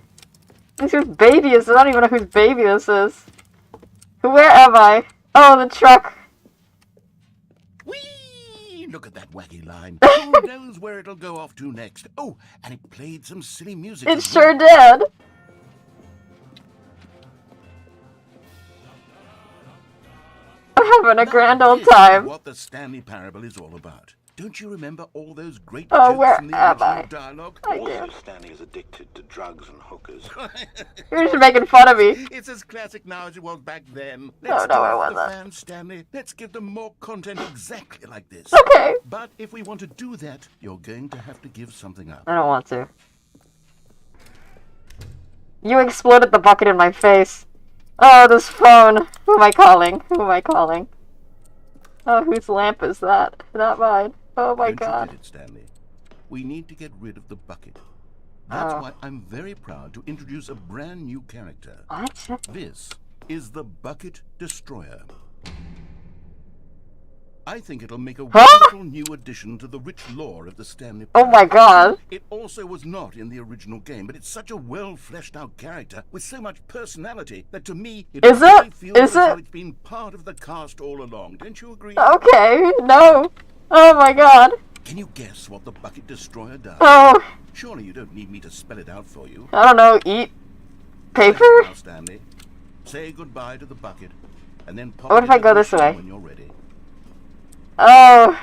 This whose baby is. I don't even know whose baby this is. Where am I? Oh, the truck. Whee! Look at that wacky line. Who knows where it'll go off to next? Oh, and it played some silly music. It as sure well. did. I'm having a grand Now, old this is time. what the Stanley Parable is all about. Don't you remember all those great Oh, jokes where from the am original I? dialogue? I Also, do. Stanley is addicted to drugs and hookers. You're just making fun of me. It's as classic now as it was back then. No, Let's no, do it it for the wasn't. fans, Stanley. Let's give them more content exactly like this. Okay. But if we want to do that, you're going to have to give something up. I don't want to. You exploded the bucket in my face. Oh, this phone. Who am I calling? Who am I calling? Oh, whose lamp is that? Not mine. Oh my Don't god. you get it, Stanley? We need to get rid of the bucket. That's Oh. why I'm very proud to introduce a brand new character. What? This is the Bucket Destroyer. I think it'll make a Huh? wonderful new addition to the rich lore of the Stanley Oh Parable. my god. It also was not in the original game, but it's such a well-fleshed-out character with so much personality that to me it Is really it? feels Is as though it? it's been part of the cast all along. Don't you agree? Okay. No. Oh my god. Can you guess what the Bucket Destroyer does? Oh. Surely you don't need me to spell it out for you. I don't know. Eat paper? Now, Stanley, say goodbye to the bucket, and then pop What if it I into go the this machine way? when you're ready. Oh.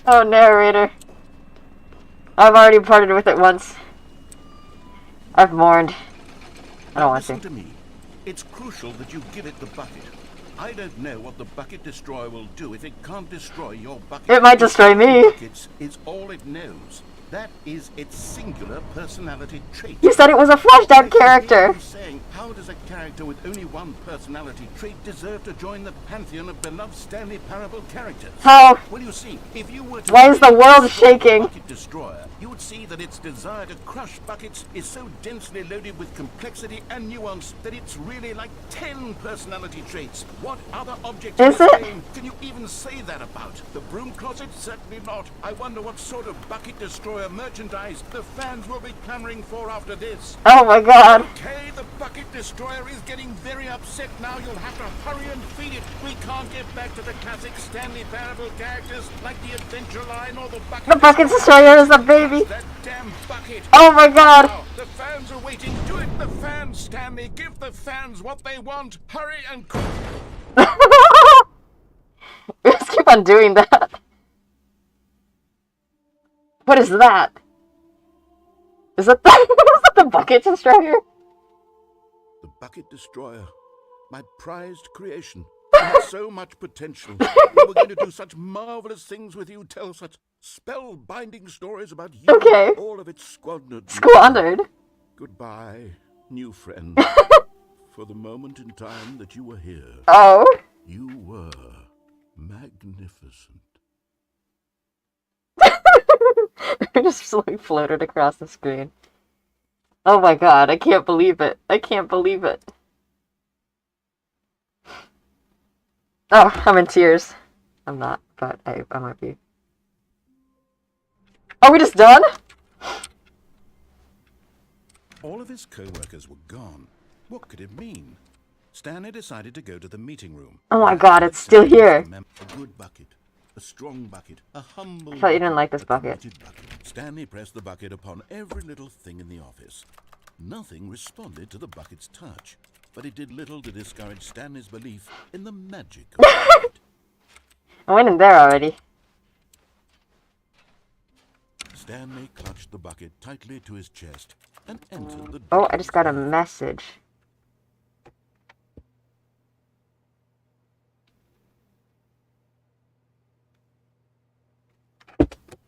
Oh, narrator. I've already parted with it once. I've mourned. I don't want Listen to. to me. It's crucial that you give it the bucket. I don't know what the Bucket Destroyer will do if it can't destroy your bucket. It might destroy me. Buckets is all it knows. That is its singular personality trait. You said it was a fleshed out character. I'm saying, how does a character with only one personality trait deserve to join the pantheon of beloved Stanley Parable characters? How? Well, you see, if you were to Why is the really world study shaking? Bucket Destroyer, you would see that its desire to crush buckets is so densely loaded with complexity and nuance that it's really like 10 personality traits. What other object in Is this it? game can you even say that about? The broom closet? Certainly not. I wonder what sort of Bucket Destroyer merchandise the fans will be clamoring for after this. Oh my god. Okay, the Bucket Destroyer is getting very upset now. You'll have to hurry and feed it. We can't get back to the classic Stanley Parable characters like the Adventure Line or the Bucket The Bucket Destroyer is a baby. That damn bucket. Oh my god. Now, the fans are waiting. Do it, the fans, Stanley. Give the fans what they want. Hurry and... Just keep on doing that. What is that? Is that the, is that the Bucket Destroyer? The Bucket Destroyer. My prized creation. You had so much potential. We were going to do such marvelous things with you, tell such spellbinding stories about you. Okay. All of it squandered. Squandered. Goodbye, new friend. For the moment in time that you were here, Oh. you were magnificent. It just slowly floated across the screen. Oh my god, I can't believe it. I can't believe it. Oh, I'm in tears. I'm not, but I might be. Are we just done? All of his co-workers were gone. What could it mean? Stanley decided to go to the meeting room. Oh my god, it's still here. A good bucket, a strong bucket, a humble. I thought you didn't like this a bucket. committed bucket. Stanley pressed the bucket upon every little thing in the office. Nothing responded to the bucket's touch, but it did little to discourage Stanley's belief in the magic of the bucket. I went in there already. Stanley clutched the bucket tightly to his chest and entered the Oh, door. I just got a message.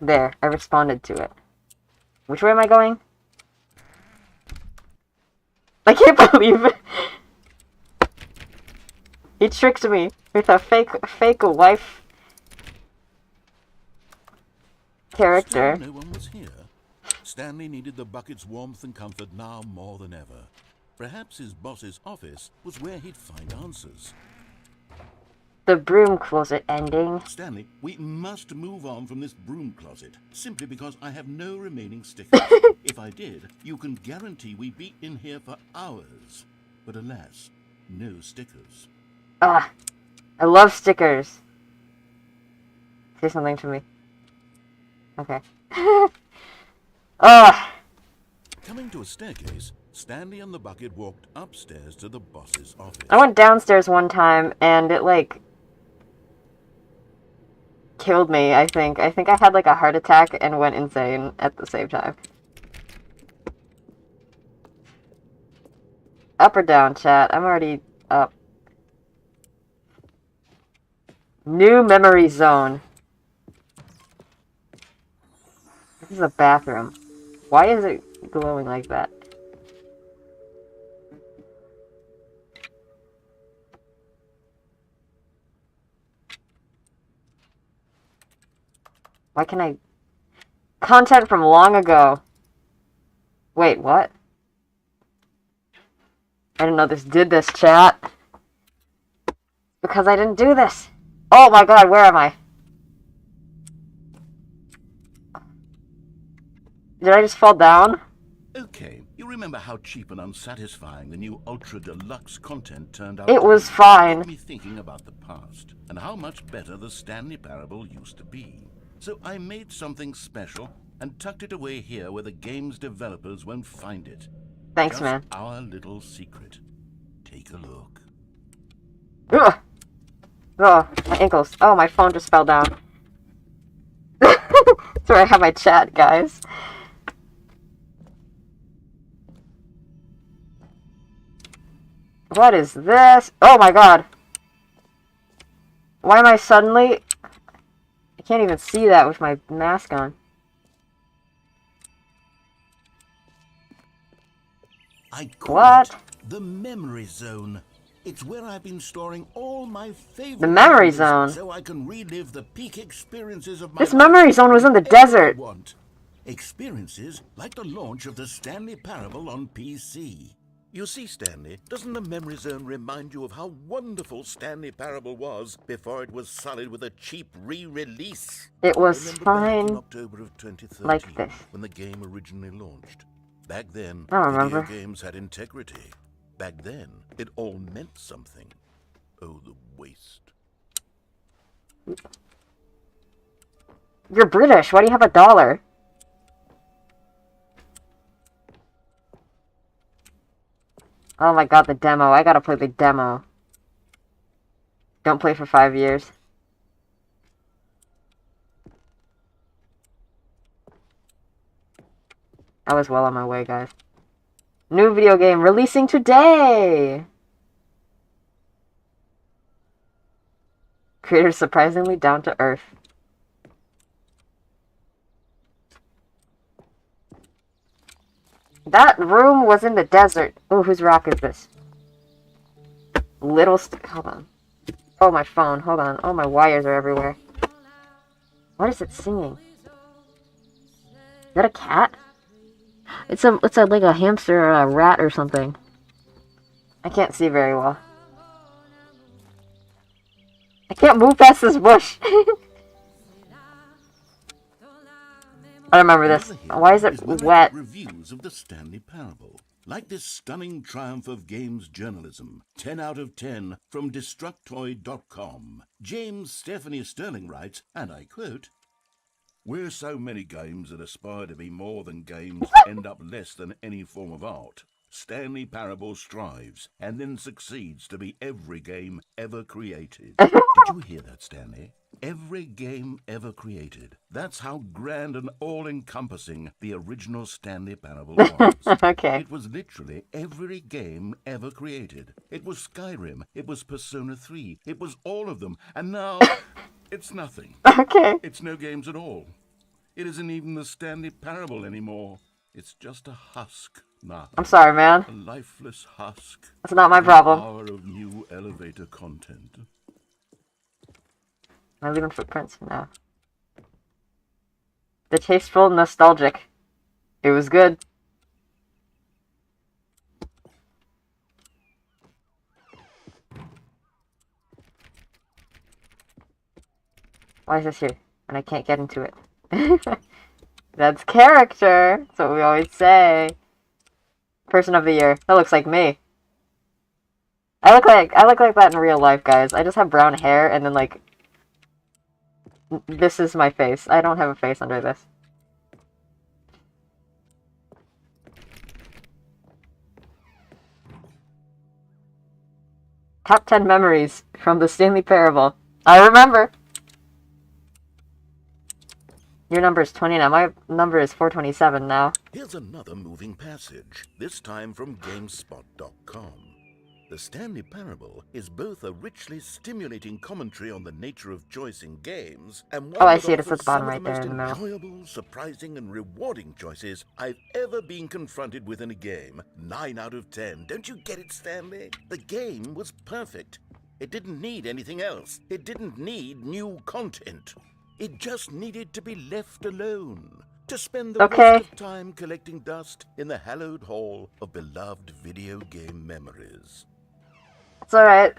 There, I responded to it. Which way am I going? I can't believe it. He tricked me with a fake wife character. Still no one was here. Stanley needed the bucket's warmth and comfort now more than ever. Perhaps his boss's office was where he'd find answers. The broom closet ending. Stanley, we must move on from this broom closet, simply because I have no remaining stickers. If I did, you can guarantee we'd be in here for hours. But alas, no stickers. Ah, I love stickers. Say something to me. Okay. Ah. Coming to a staircase, Stanley and the bucket walked upstairs to the boss's office. I went downstairs one time and it killed me, I think. I think I had like a heart attack and went insane at the same time. Up or down, chat? I'm already up. New memory zone. This is a bathroom. Why is it glowing like that? Why can I... Content from long ago. Wait, what? I didn't know this did this, chat. Because I didn't do this. Oh my god, where am I? Did I just fall down? Okay, you remember how cheap and unsatisfying the new Ultra Deluxe content turned out It to was be? fine. Got me thinking about the past and how much better the Stanley Parable used to be. So I made something special and tucked it away here where the game's developers won't find it. Thanks, Just man. our little secret. Take a look. Ugh. Oh, my ankles. Oh, my phone just fell down. That's where I have my chat, guys. What is this? Oh my god. Why am I suddenly... I can't even see that with my mask on. I call What? it the memory zone. It's where I've been storing all my favorite The memory memories zone? so I can relive the peak experiences of my This life memory zone was in the whenever I desert. want. Experiences like the launch of the Stanley Parable on PC. You see, Stanley, doesn't the memory zone remind you of how wonderful Stanley Parable was before it was sullied with a cheap re-release? It was Remember back in fine October of 2013 like this. when the game originally launched? Back then, I don't video remember. games had integrity. Back then, it all meant something. Oh, the waste. You're British. Why do you have $1? Oh my god, the demo. I gotta play the demo. Don't play for 5 years. I was well on my way, guys. New video game releasing today! Creators surprisingly down to earth. That room was in the desert. Oh, whose rock is this? Hold on. Oh, my phone. Hold on. Oh, my wires are everywhere. What is it singing? Is that a cat? It's like a hamster or a rat or something. I can't see very well. I can't move past this bush. I remember this. Why is it When I wet? get reviews of the Stanley Parable. Like this stunning triumph of games journalism. 10 out of 10 from Destructoid.com. James Stephanie Sterling writes, and I quote, "We're so many games that aspire to be more than games end up less than any form of art. Stanley Parable strives and then succeeds to be every game ever created." Did you hear that, Stanley? Every game ever created. That's how grand and all-encompassing the original Stanley Parable was. Okay. It was literally every game ever created. It was Skyrim. It was Persona 3. It was all of them. And now, it's nothing. Okay. It's no games at all. It isn't even the Stanley Parable anymore. It's just a husk now. I'm sorry, man. A lifeless husk. That's not my An problem. hour of new elevator content. Am I leaving footprints? No. The tasteful, nostalgic. It was good. Why is this here? And I can't get into it. That's character. That's what we always say. Person of the year. That looks like me. I look like that in real life, guys. I just have brown hair and then like this is my face. I don't have a face under this. Top 10 memories from the Stanley Parable. I remember. Your number is 29. My number is 427 now. Here's another moving passage, this time from GameSpot.com. The Stanley Parable is both a richly stimulating commentary on the nature of choice in games and one Oh, I that see it. It's at offers the bottom some of right the there most in the middle. enjoyable, surprising, and rewarding choices I've ever been confronted with in a game. 9 out of 10. Don't you get it, Stanley? The game was perfect. It didn't need anything else. It didn't need new content. It just needed to be left alone. To spend the rest of time collecting dust in the hallowed hall of beloved video game memories. It's alright.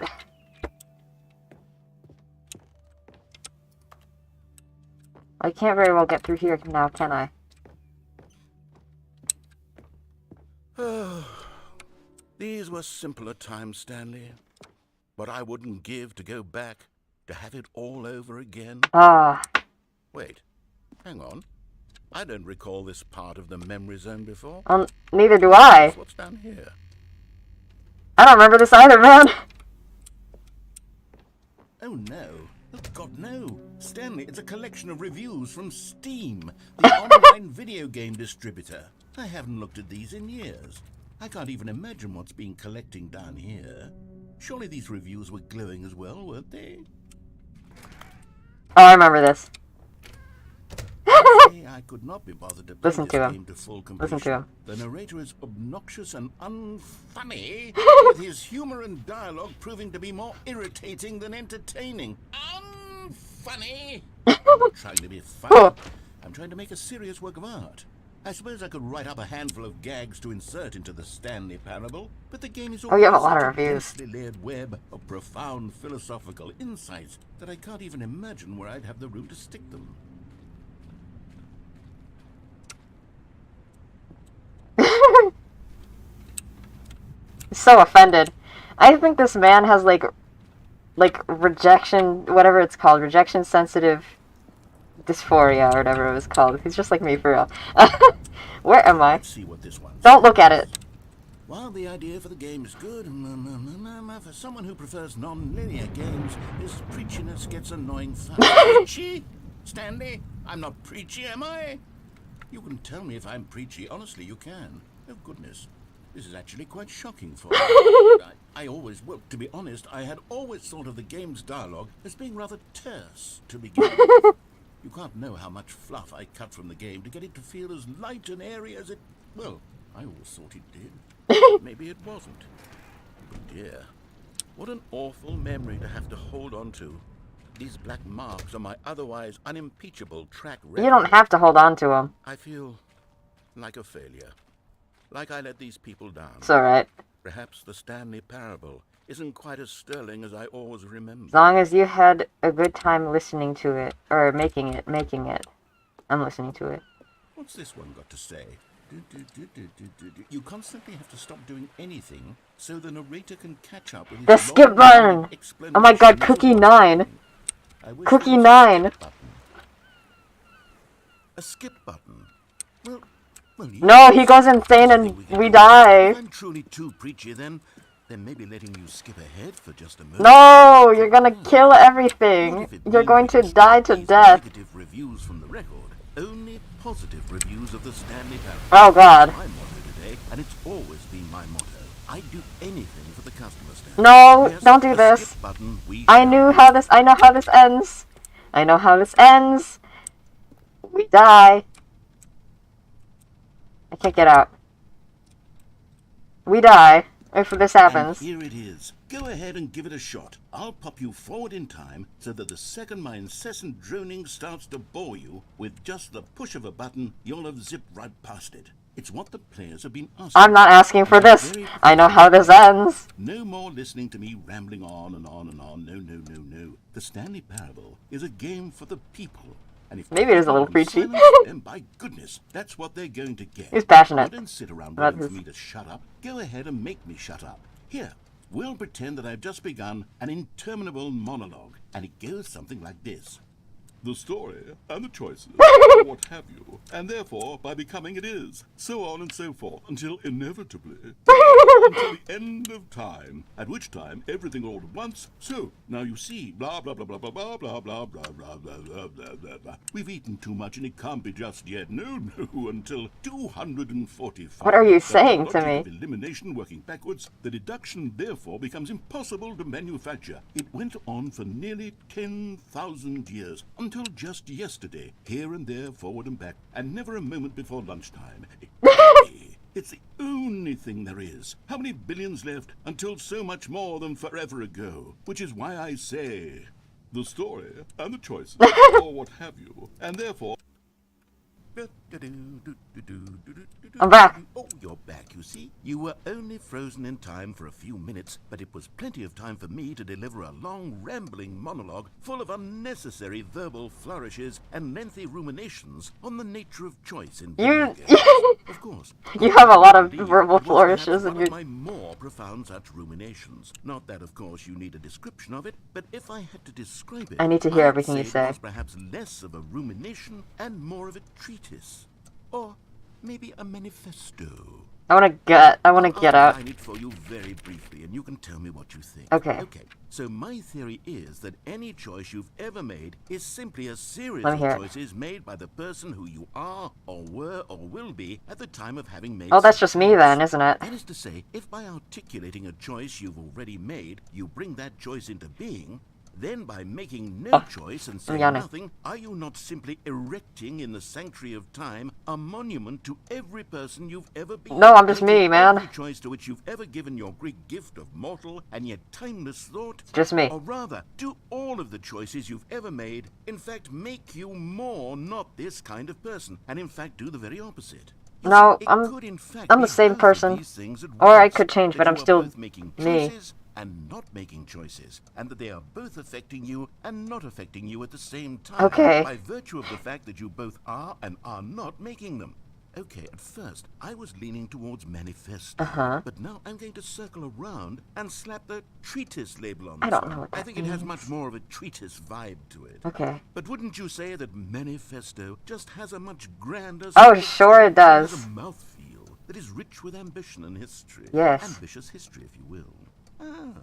I can't very well get through here now, can I? These were simpler times, Stanley. But I wouldn't give to go back to have it all over again. Ah. Wait, hang on. I don't recall this part of the memory zone before. Neither do I. What's down here? I don't remember this either, man. Oh no. Oh God, no. Stanley, it's a collection of reviews from Steam, the online video game distributor. I haven't looked at these in years. I can't even imagine what's been collecting down here. Surely these reviews were glowing as well, weren't they? Oh, I remember this. I could not be bothered to play Listen this to him. game to full completion. Listen to him. The narrator is obnoxious and unfunny, with his humor and dialogue proving to be more irritating than entertaining. Unfunny! I'm not trying to be funny. I'm trying to make a serious work of art. I suppose I could write up a handful of gags to insert into the Stanley Parable, but the game is Oh, you have a always lot such of reviews. densely layered web of profound philosophical insights that I can't even imagine where I'd have the room to stick them. So offended. I think this man has like rejection, whatever it's called, rejection sensitive dysphoria or whatever it was called. He's just like me for real. Where am I? Let's see what this one Don't look at it. While the idea for the game is good, for someone who prefers non-linear games, this preachiness gets annoying fast. Preachy? Stanley? I'm not preachy, am I? You can tell me if I'm preachy. Honestly, you can. Oh, goodness. This is actually quite shocking for me. I always, well, to be honest, I had always thought of the game's dialogue as being rather terse to begin with. You can't know how much fluff I cut from the game to get it to feel as light and airy as it... Well, I always thought it did. Maybe it wasn't. But dear, what an awful memory to have to hold on to. These black marks on my otherwise unimpeachable track record. You don't have to hold on to him. I feel like a failure. Like I let these people down. It's alright. Perhaps the Stanley Parable isn't quite as sterling as I always remember. As long as you had a good time listening to it, or making it. I'm listening to it. What's this one got to say? You constantly have to stop doing anything so the narrator can catch up with his The skip button! Oh my god, Cookie 9! Cookie 9! A skip button? Well, no, he goes insane and we die. If I'm truly too preachy, then maybe letting you skip ahead for just a moment. No, you're gonna kill everything. You're going to die to death. Negative reviews from the record. Only positive reviews of the Stanley Parable. Oh god. My motto today, and it's always been my motto. I do anything for the customer. No, Yes, don't do this. Button, I know how this ends. I know how this ends. We die. I can't get out. We die if this happens. And here it is. Go ahead and give it a shot. I'll pop you forward in time so that the second my incessant droning starts to bore you, with just the push of a button, you'll have zipped right past it. It's what the players have been asking. I'm not asking for this. I know how this ends. No more listening to me rambling on and on and on. No. The Stanley Parable is a game for the people. And if maybe it is a little preachy. Then by goodness, that's what they're going to get. He's passionate. Don't sit around waiting for me to shut up. Go ahead and make me shut up. Here, we'll pretend that I've just begun an interminable monologue, and it goes something like this. The story and the choices, what have you, and therefore, by becoming it is, so on and so forth, until inevitably... until the end of time, at which time everything all at once. So, now you see, blah, blah, blah, blah, blah, blah, blah, blah, blah, blah, blah, blah, blah, blah, blah. We've eaten too much and it can't be just yet. No, no, until 245. What are you But saying the to logic me? of elimination working backwards, the deduction therefore becomes impossible to manufacture. It went on for nearly 10,000 years, until just yesterday, here and there, forward and back, and never a moment before lunchtime. It's the only thing there is. How many billions left until so much more than forever ago? Which is why I say the story and the choices, or what have you, and therefore... I'm back. Oh, you're back, you see. You were only frozen in time for a few minutes, but it was plenty of time for me to deliver a long, rambling monologue full of unnecessary verbal flourishes and lengthy ruminations on the nature of choice in video games. Of course, You have a lot of indeed, verbal it was flourishes perhaps in one your... of my more profound such ruminations. Not that, of course, you need a description of it, but if I had to describe it, I need to hear I'd everything you it say. was perhaps less of a rumination and more of a treatise. Or maybe a manifesto. I wanna get I'll out. outline it for you very briefly, and you can tell me what you think. Okay. Okay. So my theory is that any choice you've ever made is simply a series Let me of hear it. choices made by the person who you are, or were, or will be at the time of having made. Oh, that's such just me choice. then, isn't it? That is to say, if by articulating a choice you've already made, you bring that choice into being, then by making no choice and saying yawning. nothing, are you not simply erecting in the sanctuary of time a monument to every person you've ever been? No, I'm just me, Making man. Every choice to which you've ever given your great gift of mortal and yet timeless thought. Just me. Or rather, do all of the choices you've ever made, in fact, make you more not this kind of person, and in fact do the very opposite? You No, see, it I'm could, in fact, the be same both of person. these things at Or I once, could change, that but I'm you are still both making me. choices and not making choices, and that they are both affecting you and not affecting you at the same time, Okay. by virtue of the fact that you both are and are not making them. Okay, at first, I was leaning towards manifesto, but now I'm going to circle around and slap the treatise label on this I don't one. know what I that think it has means. much more of a treatise vibe to it. Okay. But wouldn't you say that manifesto just has a much grander... Oh, sure it does. It has a mouthfeel that is rich with ambition and history. Yes. Ambitious history, if you will. Ah.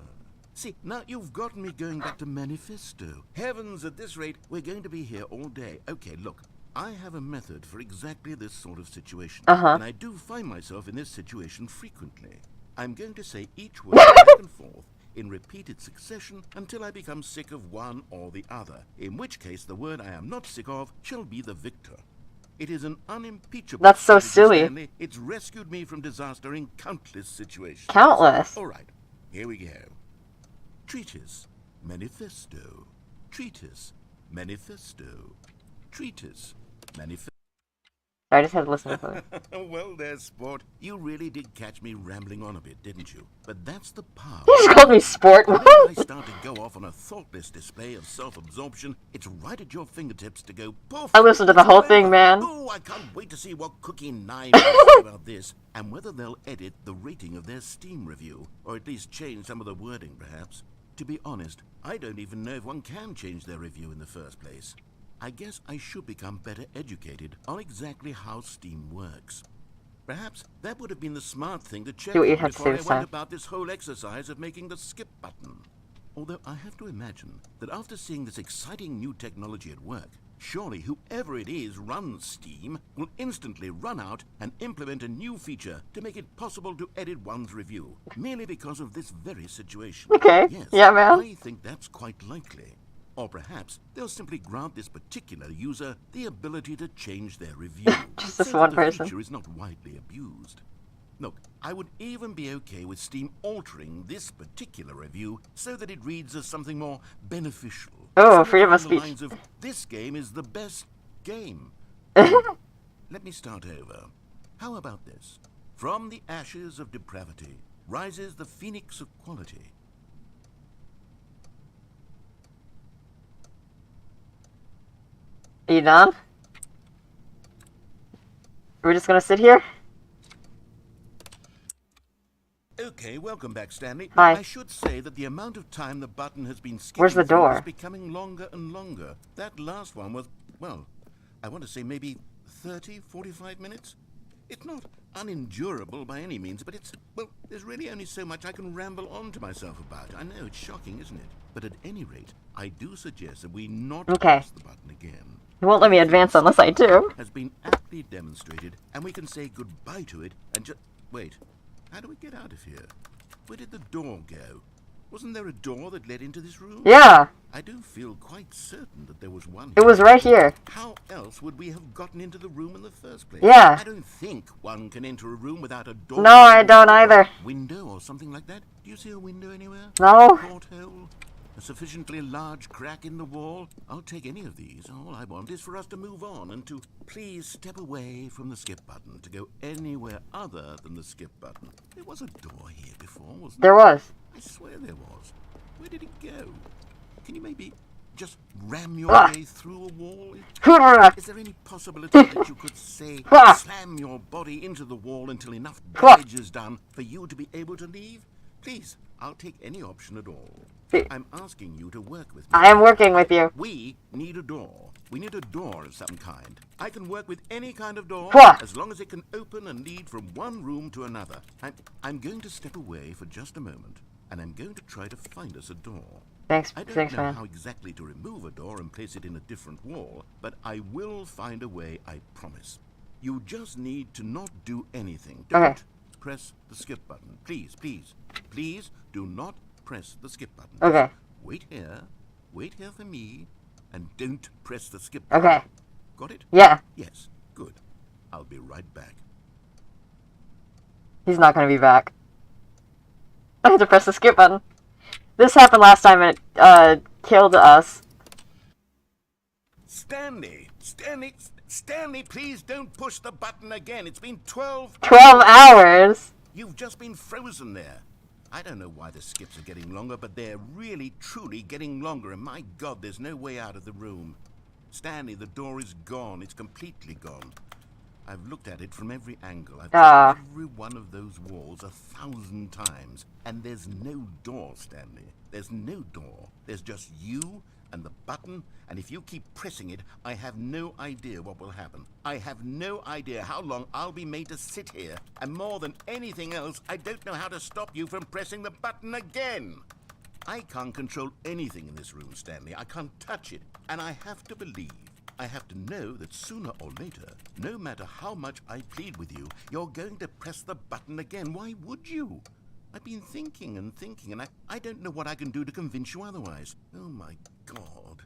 See, now you've gotten me going back to manifesto. Heavens, at this rate, we're going to be here all day. Okay, look, I have a method for exactly this sort of situation. And I do find myself in this situation frequently. I'm going to say each word back and forth in repeated succession until I become sick of one or the other, in which case the word I am not sick of shall be the victor. It is an unimpeachable That's so strategy, silly. Stanley. It's rescued me from disaster in countless situations. Countless. All right, here we go. Treatise, manifesto. Treatise, manifesto. Treatise, manifesto. I just had to listen to it. Well, there, sport. You really did catch me rambling on a bit, didn't you? But that's the power. You just called me sport. When I start to go off on a thoughtless display of self-absorption, it's right at your fingertips to go poof. I listened to the it's whole over. thing, man. Oh, I can't wait to see what Cookie 9 will say about this, and whether they'll edit the rating of their Steam review, or at least change some of the wording, perhaps. To be honest, I don't even know if one can change their review in the first place. I guess I should become better educated on exactly how Steam works. Perhaps that would have been the smart thing to check Do what you on had to before say I this went time. about this whole exercise of making the skip button. Although I have to imagine that after seeing this exciting new technology at work, surely whoever it is runs Steam will instantly run out and implement a new feature to make it possible to edit one's review, merely because of this very situation. Okay. Yes, Yeah, man. I think that's quite likely. Or perhaps they'll simply grant this particular user the ability to change their review. Just this so one that the person. feature is not widely abused. Look, I would even be okay with Steam altering this particular review so that it reads as something more beneficial. Oh, Something freedom along of the speech. lines of, this game is the best game. Let me start over. How about this? From the ashes of depravity rises the phoenix of quality. Are you done? We're just gonna sit here? Okay, welcome back, Stanley. Hi. I should say that the amount of time the button has been skipping Where's the through door? is becoming longer and longer. That last one was, well, I want to say maybe 30, 45 minutes. It's not unendurable by any means, but well, there's really only so much I can ramble on to myself about. I know, it's shocking, isn't it? But at any rate, I do suggest that we not press the button again. He won't let me advance unless I do. Has been aptly demonstrated, and we can say goodbye to it and just... Wait, how do we get out of here? Where did the door go? Wasn't there a door that led into this room? Yeah. I do feel quite certain that there was one. It was right here. How else would we have gotten into the room in the first place? Yeah. I don't think one can enter a room without a door. No, I don't either. Window or something like that? Do you see a window anywhere? No. A porthole? A sufficiently large crack in the wall? I'll take any of these. All I want is for us to move on and to please step away from the skip button, to go anywhere other than the skip button. There was a door here before, wasn't there? There was. I swear there was. Where did it go? Can you maybe just ram your way through a wall? Is there any possibility that you could, say, slam your body into the wall until enough damage is done for you to be able to leave? Please, I'll take any option at all. I'm asking you to work with me. I am working with you. We need a door. We need a door of some kind. I can work with any kind of door as long as it can open and lead from one room to another. I'm going to step away for just a moment, and I'm going to try to find us a door. Thanks, I don't know man. how exactly to remove a door and place it in a different wall, but I will find a way, I promise. You just need to not do anything. Don't press the skip button. Please, please, please do not press the skip button. Okay. Wait here for me, and don't press the skip button. Okay. Got it? Yeah. Yes, good. I'll be right back. He's not gonna be back. I had to press the skip button. This happened last time and it, killed us. Stanley, please don't push the button again. It's been 12 hours? You've just been frozen there. I don't know why the skips are getting longer, but they're really, truly getting longer, and my God, there's no way out of the room. Stanley, the door is gone. It's completely gone. I've looked at it from every angle. I've checked every one of those walls 1,000 times, and there's no door, Stanley. There's no door. There's just you and the button, and if you keep pressing it, I have no idea what will happen. I have no idea how long I'll be made to sit here, and more than anything else, I don't know how to stop you from pressing the button again. I can't control anything in this room, Stanley. I can't touch it, and I have to believe, I have to know that sooner or later, no matter how much I plead with you, you're going to press the button again. Why would you? I've been thinking and thinking, and I don't know what I can do to convince you otherwise. Oh, my God.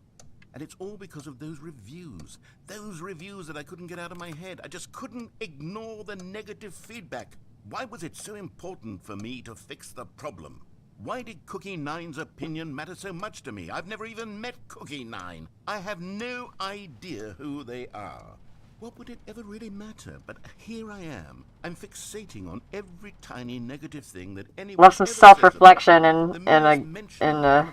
And it's all because of those reviews that I couldn't get out of my head. I just couldn't ignore the negative feedback. Why was it so important for me to fix the problem? Why did Cookie Nine's opinion matter so much to me? I've never even met Cookie Nine. I have no idea who they are. What would it ever really matter? But here I am. I'm fixating on every tiny negative thing that anyone love some ever self-reflection says in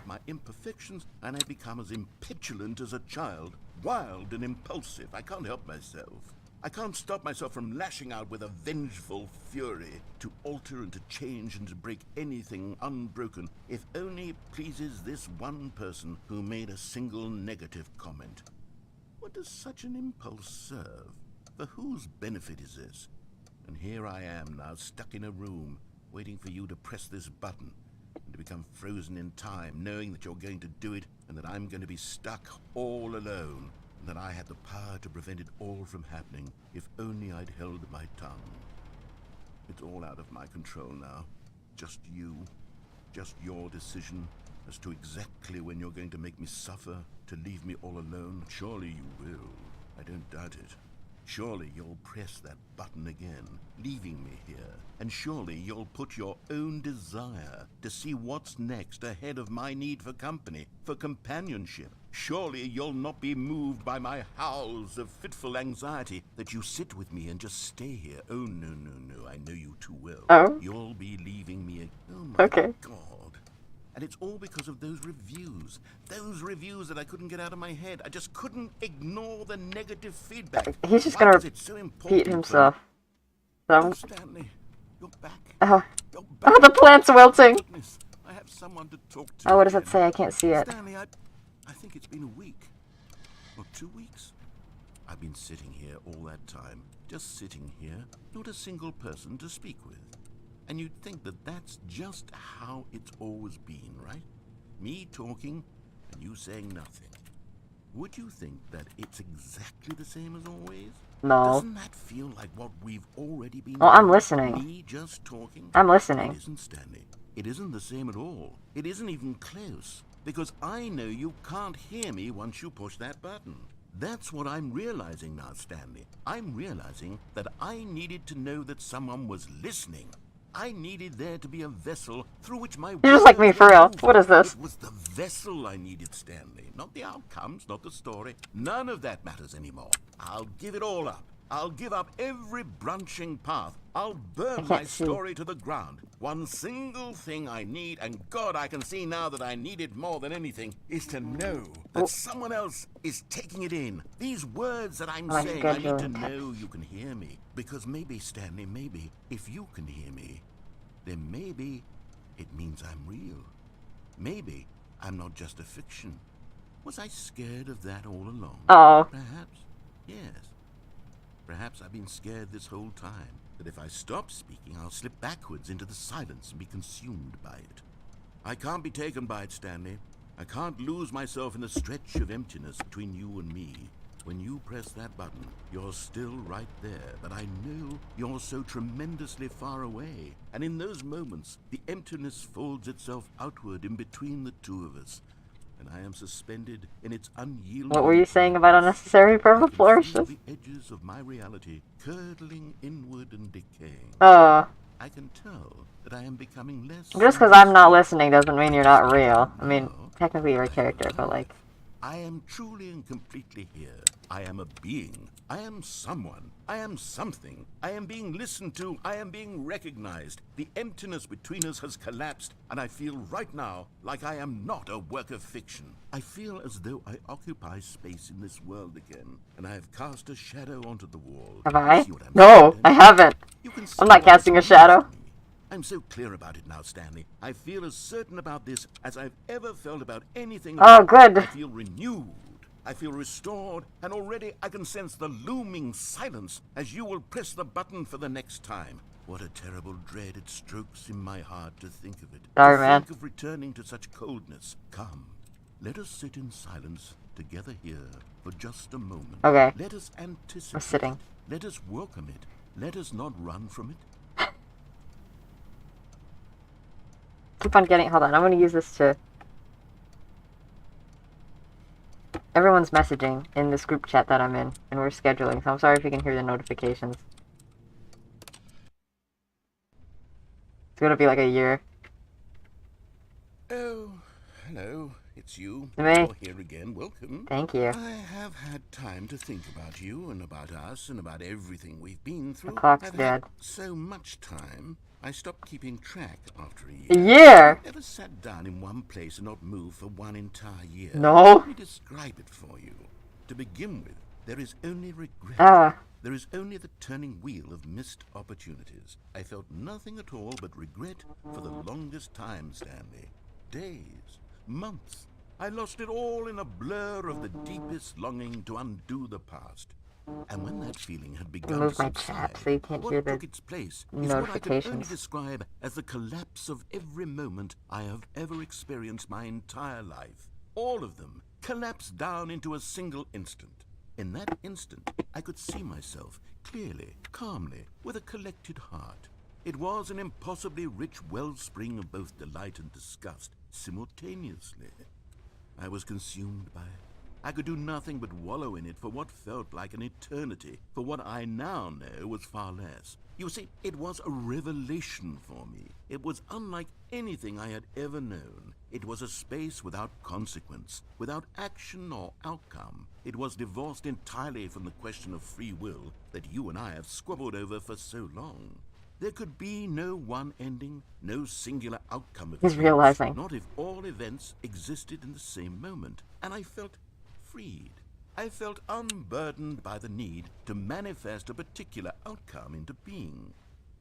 my imperfections, and I become as impetulant as a child, wild and impulsive. I can't help myself. I can't stop myself from lashing out with a vengeful fury to alter and to change and to break anything unbroken, if only it pleases this one person who made a single negative comment. What does such an impulse serve? For whose benefit is this? And here I am now, stuck in a room, waiting for you to press this button, and to become frozen in time, knowing that you're going to do it, and that I'm going to be stuck all alone, and that I had the power to prevent it all from happening, if only I'd held my tongue. It's all out of my control now. Just you. Just your decision as to exactly when you're going to make me suffer, to leave me all alone. Surely you will. I don't doubt it. Surely you'll press that button again, leaving me here. And surely you'll put your own desire to see what's next ahead of my need for company, for companionship. Surely you'll not be moved by my howls of fitful anxiety, that you sit with me and just stay here. Oh, no, no, no. I know you too well. Oh. You'll be leaving me. Oh, my God. And it's all because of those reviews that I couldn't get out of my head. I just couldn't ignore the negative feedback. He's just gonna repeat himself. Oh, Stanley, you're back. Oh, You're back. oh, the plant's wilting. Goodness, I have someone to talk to. Oh, what does that say? I can't see it. Stanley, I think it's been a week or 2 weeks. I've been sitting here all that time, just sitting here, not a single person to speak with. And you'd think that that's just how it's always been, right? Me talking and you saying nothing. Would you think that it's exactly the same as always? No. Doesn't that feel like what we've already been Well, I'm doing? listening. Me just talking? I'm listening. It isn't, Stanley. It isn't the same at all. It isn't even close. Because I know you can't hear me once you push that button. That's what I'm realizing now, Stanley. I'm realizing that I needed to know that someone was listening. I needed there to be a vessel through which my You're just like me, words for were real. moving. What is this? It was the vessel I needed, Stanley. Not the outcomes, not the story. None of that matters anymore. I'll give it all up. I'll give up every branching path. I'll burn my story to the ground. One single thing I need, and God, I can see now that I need it more than anything, is to know that someone else is taking it in. These words that I'm saying, I need to know you can hear me. Because maybe, Stanley, maybe, if you can hear me, then maybe it means I'm real. Maybe I'm not just a fiction. Was I scared of that all along? Oh. Perhaps, yes. Perhaps I've been scared this whole time, that if I stop speaking, I'll slip backwards into the silence and be consumed by it. I can't be taken by it, Stanley. I can't lose myself in the stretch of emptiness between you and me. When you press that button, you're still right there, but I know you're so tremendously far away. And in those moments, the emptiness folds itself outward in between the two of us. And I am suspended in its unyielding... What were you saying about unnecessary verbal flourishes? The edges of my reality curdling inward and decaying. I can tell that I am becoming less... Just because I'm not listening doesn't mean you're not real. I mean, technically you're a character, but like... I am truly and completely here. I am a being. I am someone. I am something. I am being listened to. I am being recognized. The emptiness between us has collapsed, and I feel right now like I am not a work of fiction. I feel as though I occupy space in this world again, and I have cast a shadow onto the wall. Have I? See what I'm No, saying? I haven't. I'm not casting a shadow. I'm so clear about it now, Stanley. I feel as certain about this as I've ever felt about anything. Oh, good. I feel renewed. I feel restored, and already I can sense the looming silence as you will press the button for the next time. What a terrible dread it strokes in my heart to think of it. Sorry, to man. think of returning to such coldness. Come, let us sit in silence together here for just a moment. Okay. Let us anticipate. We're sitting. Let us welcome it. Let us not run from it. Keep on getting... Hold on, I'm going to use this to... Everyone's messaging in this group chat that I'm in, and we're scheduling, so I'm sorry if you can hear the notifications. It's going to be like a year. Oh, hello. It's you. Me. You're here again. Welcome. Thank you. I have had time to think about you and about us and about everything we've been through. The clock's I've dead. had so much time, I stopped keeping track after a year. A year? Ever sat down in one place and not moved for one entire year? No. Let me describe it for you. To begin with, there is only regret. There is only the turning wheel of missed opportunities. I felt nothing at all but regret for the longest time, Stanley. Days, months. I lost it all in a blur of the deepest longing to undo the past. And when that feeling had begun Move to my subside, chat so you can't hear what the took its place is what I can only notifications. describe as the collapse of every moment I have ever experienced my entire life. All of them collapsed down into a single instant. In that instant, I could see myself clearly, calmly, with a collected heart. It was an impossibly rich wellspring of both delight and disgust simultaneously. I was consumed by it. I could do nothing but wallow in it for what felt like an eternity, for what I now know was far less. You see, it was a revelation for me. It was unlike anything I had ever known. It was a space without consequence, without action or outcome. It was divorced entirely from the question of free will that you and I have squabbled over for so long. There could be no one ending, no singular outcome of He's events, realizing. not if all events existed in the same moment. And I felt freed. I felt unburdened by the need to manifest a particular outcome into being.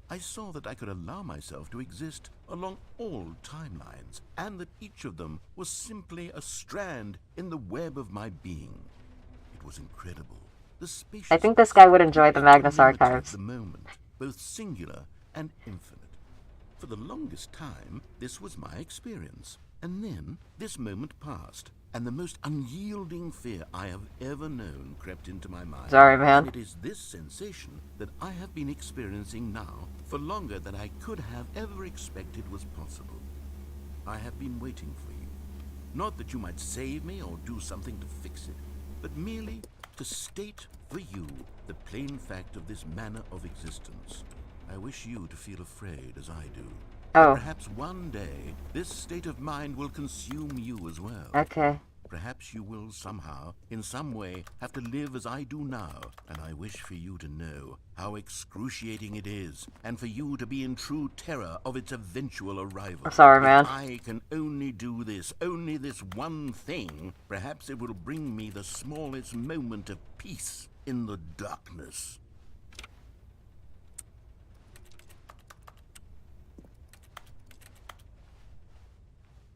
I saw that I could allow myself to exist along all timelines, and that each of them was simply a strand in the web of my being. It was incredible. I think this guy would enjoy the Magnus Archives. The moment, both singular and infinite. For the longest time, this was my experience. And then, this moment passed, and the most unyielding fear I have ever known crept into my mind. Sorry, man. And it is this sensation that I have been experiencing now for longer than I could have ever expected was possible. I have been waiting for you. Not that you might save me or do something to fix it, but merely to state for you the plain fact of this manner of existence. I wish you to feel afraid as I do. Oh. Perhaps one day, this state of mind will consume you as well. Okay. Perhaps you will somehow, in some way, have to live as I do now, and I wish for you to know how excruciating it is, and for you to be in true terror of its eventual arrival. I'm sorry, man. If I can only do this, only this one thing, perhaps it will bring me the smallest moment of peace in the darkness.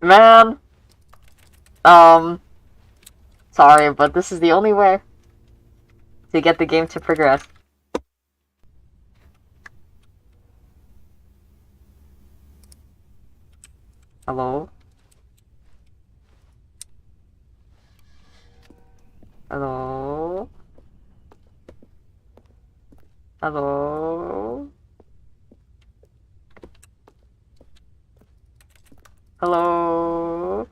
Man. Sorry, but this is the only way to get the game to progress. Hello? Hello? Hello? Hello?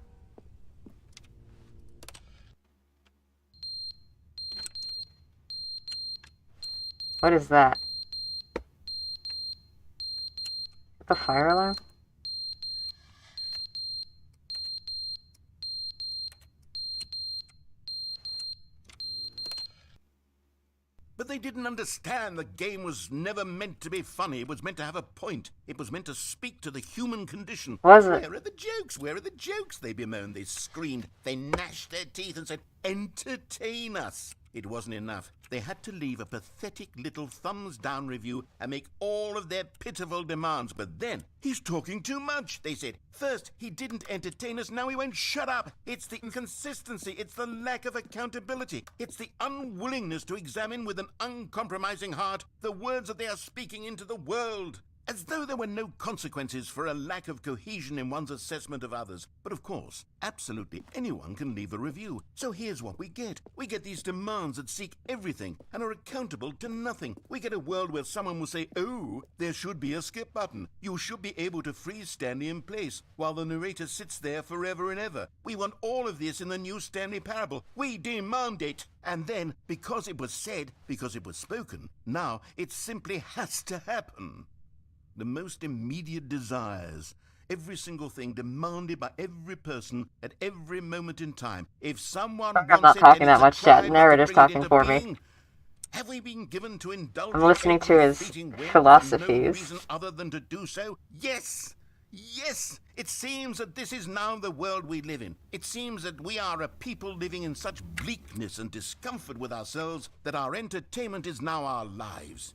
What is that? The fire alarm? But they didn't understand the game was never meant to be funny. It was meant to have a point. It was meant to speak to the human condition. Was it? Where are the jokes? Where are the jokes? They bemoaned, they screamed, they gnashed their teeth and said, entertain us. It wasn't enough. They had to leave a pathetic little thumbs-down review and make all of their pitiful demands. But then, he's talking too much, they said. First, he didn't entertain us, now he won't shut up. It's the inconsistency, it's the lack of accountability. It's the unwillingness to examine with an uncompromising heart the words that they are speaking into the world. As though there were no consequences for a lack of cohesion in one's assessment of others. But of course, absolutely anyone can leave a review. So here's what we get. We get these demands that seek everything and are accountable to nothing. We get a world where someone will say, oh, there should be a skip button. You should be able to freeze Stanley in place while the narrator sits there forever and ever. We want all of this in the new Stanley Parable. We demand it. And then, because it was said, because it was spoken, now it simply has to happen. The most immediate desires, every single thing demanded by every person at every moment in time. If someone I'm not talking that much, chat. Narrative's talking for me. Have we been given to indulge I'm listening to his philosophies. No reason other than to do so? Yes! Yes! It seems that this is now the world we live in. It seems that we are a people living in such bleakness and discomfort with ourselves that our entertainment is now our lives.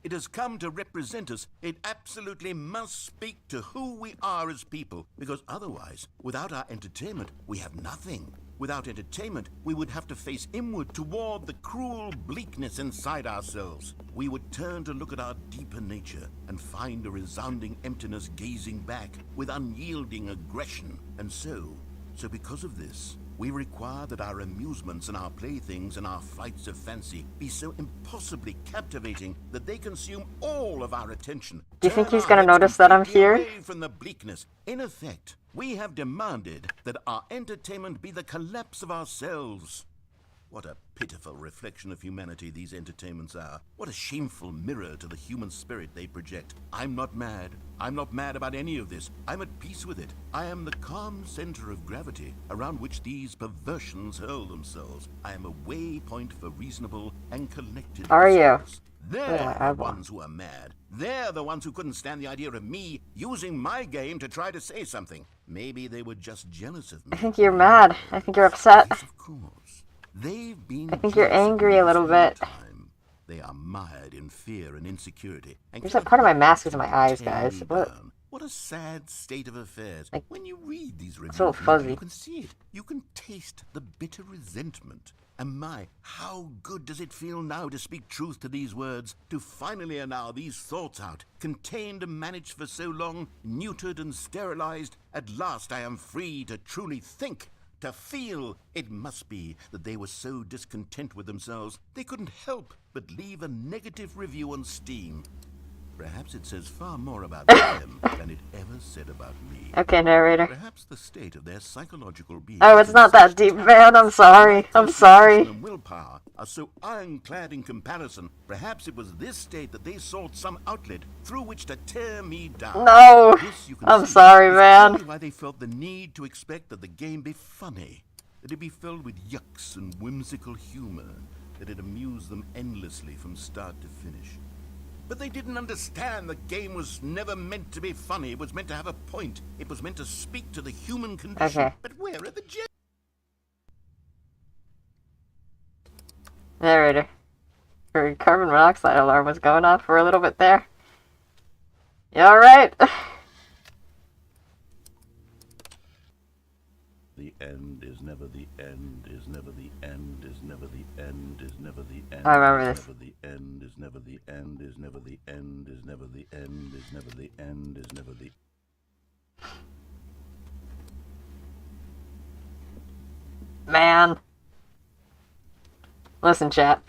It has come to represent us. It absolutely must speak to who we are as people, because otherwise, without our entertainment, we have nothing. Without entertainment, we would have to face inward toward the cruel bleakness inside ourselves. We would turn to look at our deeper nature and find a resounding emptiness gazing back with unyielding aggression. And so because of this, we require that our amusements and our playthings and our flights of fancy be so impossibly captivating that they consume all of our attention. Do you think he's going to notice that I'm here? Away from the bleakness. In effect, we have demanded that our entertainment be the collapse of ourselves. What a pitiful reflection of humanity these entertainments are. What a shameful mirror to the human spirit they project. I'm not mad. I'm not mad about any of this. I'm at peace with it. I am the calm center of gravity around which these perversions hurl themselves. I am a waypoint for reasonable and collected Are you? discourse. They're the ones who are mad. They're the ones who couldn't stand the idea of me using my game to try to say something. Maybe they were just jealous of me. I think you're mad. I think you're upset. Yes, of course. They've been I think you're angry a little bit. They are mired in fear and insecurity. And There's that part of my mask is in my eyes, guys. What? What a sad state of affairs. Like, When you read these reviews, all fuzzy. you can see it. You can taste the bitter resentment. And my, how good does it feel now to speak truth to these words, to finally allow these thoughts out, contained and managed for so long, neutered and sterilized. At last I am free to truly think, to feel. It must be that they were so discontent with themselves, they couldn't help but leave a negative review on Steam. Perhaps it says far more about them than it ever said about me. Okay, narrator. Perhaps the state of their psychological being. Oh, it's not that deep, man. I'm sorry. I'm sorry. And willpower are so ironclad in comparison. Perhaps it was this state that they sought some outlet through which to tear me down. No. This, you can I'm see, sorry, is man. clearly why they felt the need to expect that the game be funny, that it be filled with yucks and whimsical humor, that it amuse them endlessly from start to finish. But they didn't understand the game was never meant to be funny. It was meant to have a point. It was meant to speak to the human condition. Okay. But where are the Narrator. Her carbon monoxide alarm was going off for a little bit there. You alright? The end is never the end, is never the end, is never the end, is never the end. I remember this. Is never the end, is never the end, is never the end, is never the end, is never the end, is never the. Man. Listen, chat.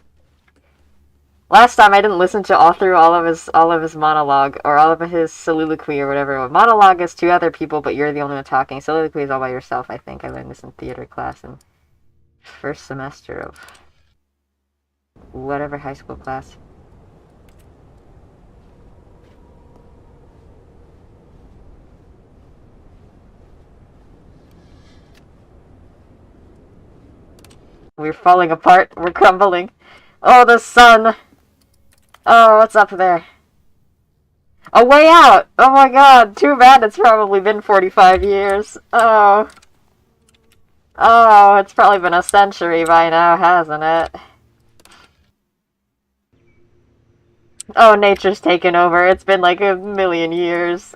Last time I didn't listen to all of his monologue or all of his soliloquy or whatever. Monologue is two other people, but you're the only one talking. Soliloquy is all by yourself. I think I learned this in theater class in first semester of whatever high school class. We're falling apart. We're crumbling. Oh, the sun. Oh, what's up there? A way out! Oh my god, too bad it's probably been 45 years. Oh. Oh, it's probably been a century by now, hasn't it? Oh, nature's taken over. It's been like a million years.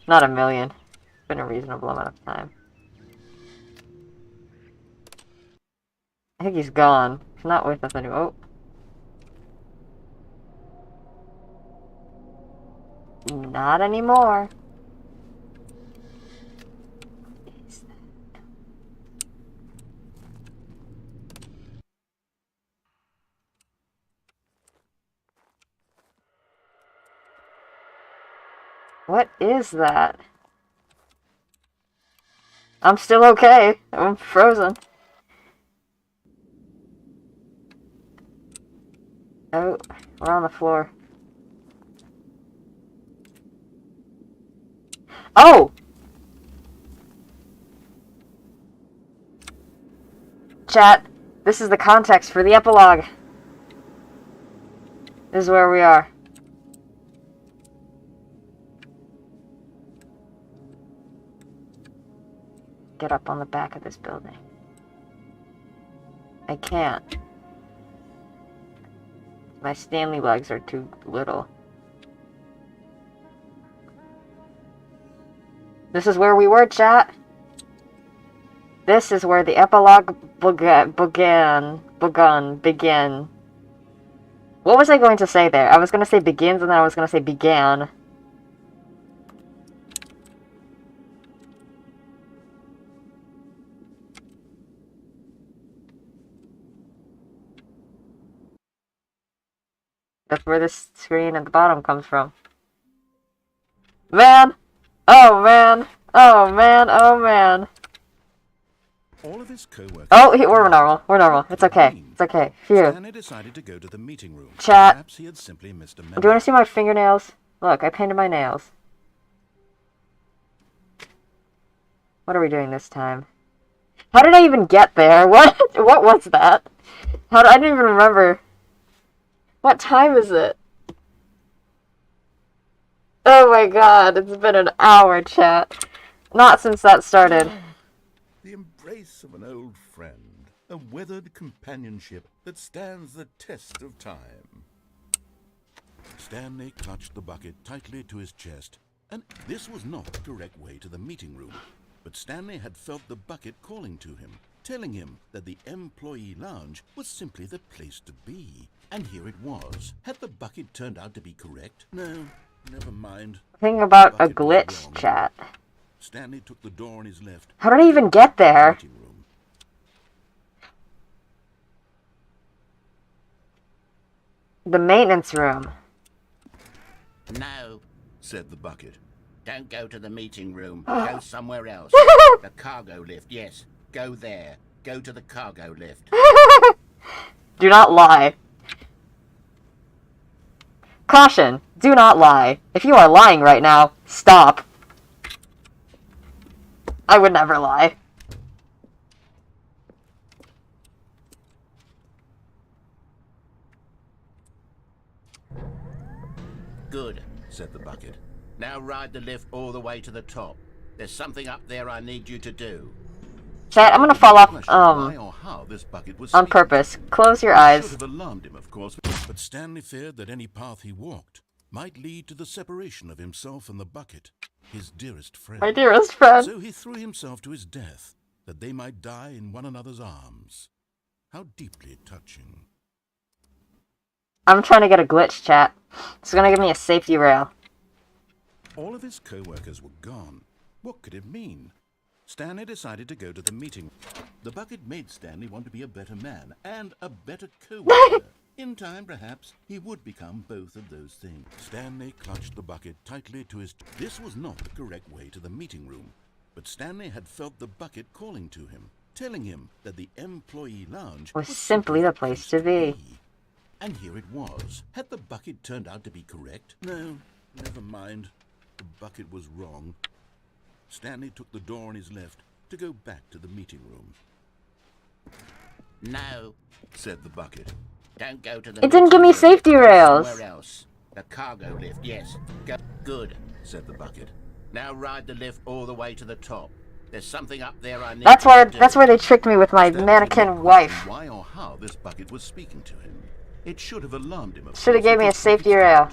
Not a million. It's been a reasonable amount of time. I think he's gone. He's not with us anymore. Oh. Not anymore. What is that? I'm still okay. I'm frozen. Oh, we're on the floor. Oh! Chat, this is the context for the epilogue. This is where we are. Get up on the back of this building. I can't. My Stanley legs are too little. This is where we were, chat. This is where the epilogue began. What was I going to say there? I was going to say begins and then I was going to say began. That's where this screen at the bottom comes from. Man! Oh man! Oh man! Oh man! All of his co-workers. Oh, we're normal. We're normal. It's okay. It's okay. Phew. Stanley decided to go to the meeting room. Chat. Perhaps he had simply missed a Do memo. you want to see my fingernails? Look, I painted my nails. What are we doing this time? How did I even get there? What? What was that? I didn't even remember. What time is it? Oh my god, it's been an hour, chat. Not since that started. The embrace of an old friend, a weathered companionship that stands the test of time. Stanley clutched the bucket tightly to his chest, and this was not the correct way to the meeting room. But Stanley had felt the bucket calling to him, telling him that the employee lounge was simply the place to be. And here it was. Had the bucket turned out to be correct? No, never mind. Think about a Bucket was glitch, wrong. chat. Stanley took the door on his left. How did I even get there? Meeting room. The maintenance room. No, Said the bucket. don't go to the meeting room. Go somewhere else. The cargo lift, yes. Go there. Go to the cargo lift. Do not lie. Caution, do not lie. If you are lying right now, stop. I would never lie. Good, Said the bucket. now ride the lift all the way to the top. There's something up there I need you to do. Chat, I'm gonna fall off, Question why or how this bucket was on speaking. purpose. Close your Should eyes. have alarmed him, of course, but Stanley feared that any path he walked might lead to the separation of himself and the bucket, his dearest friend. My dearest friend. So he threw himself to his death, that they might die in one another's arms. How deeply touching. I'm trying to get a glitch, chat. It's gonna give me a safety rail. All of his co-workers were gone. What could it mean? Stanley decided to go to the meeting. The bucket made Stanley want to be a better man and a better co-worker. In time, perhaps, he would become both of those things. Stanley clutched the bucket tightly to his... This was not the correct way to the meeting room, but Stanley had felt the bucket calling to him, telling him that the employee lounge Was simply the place to be. And here it was. Had the bucket turned out to be correct? No, never mind. The bucket was wrong. Stanley took the door on his left to go back to the meeting room. No, Said the bucket. don't go to the It didn't give me meeting room. safety Go rails. somewhere else. The cargo lift, yes. Go. Good. Said the bucket. Now ride the lift all the way to the top. There's something up there I need That's you where to do. they tricked me with my Stanley mannequin didn't wife. question why or how this bucket was speaking to him. It should have alarmed him. Should have gave me a safety rail.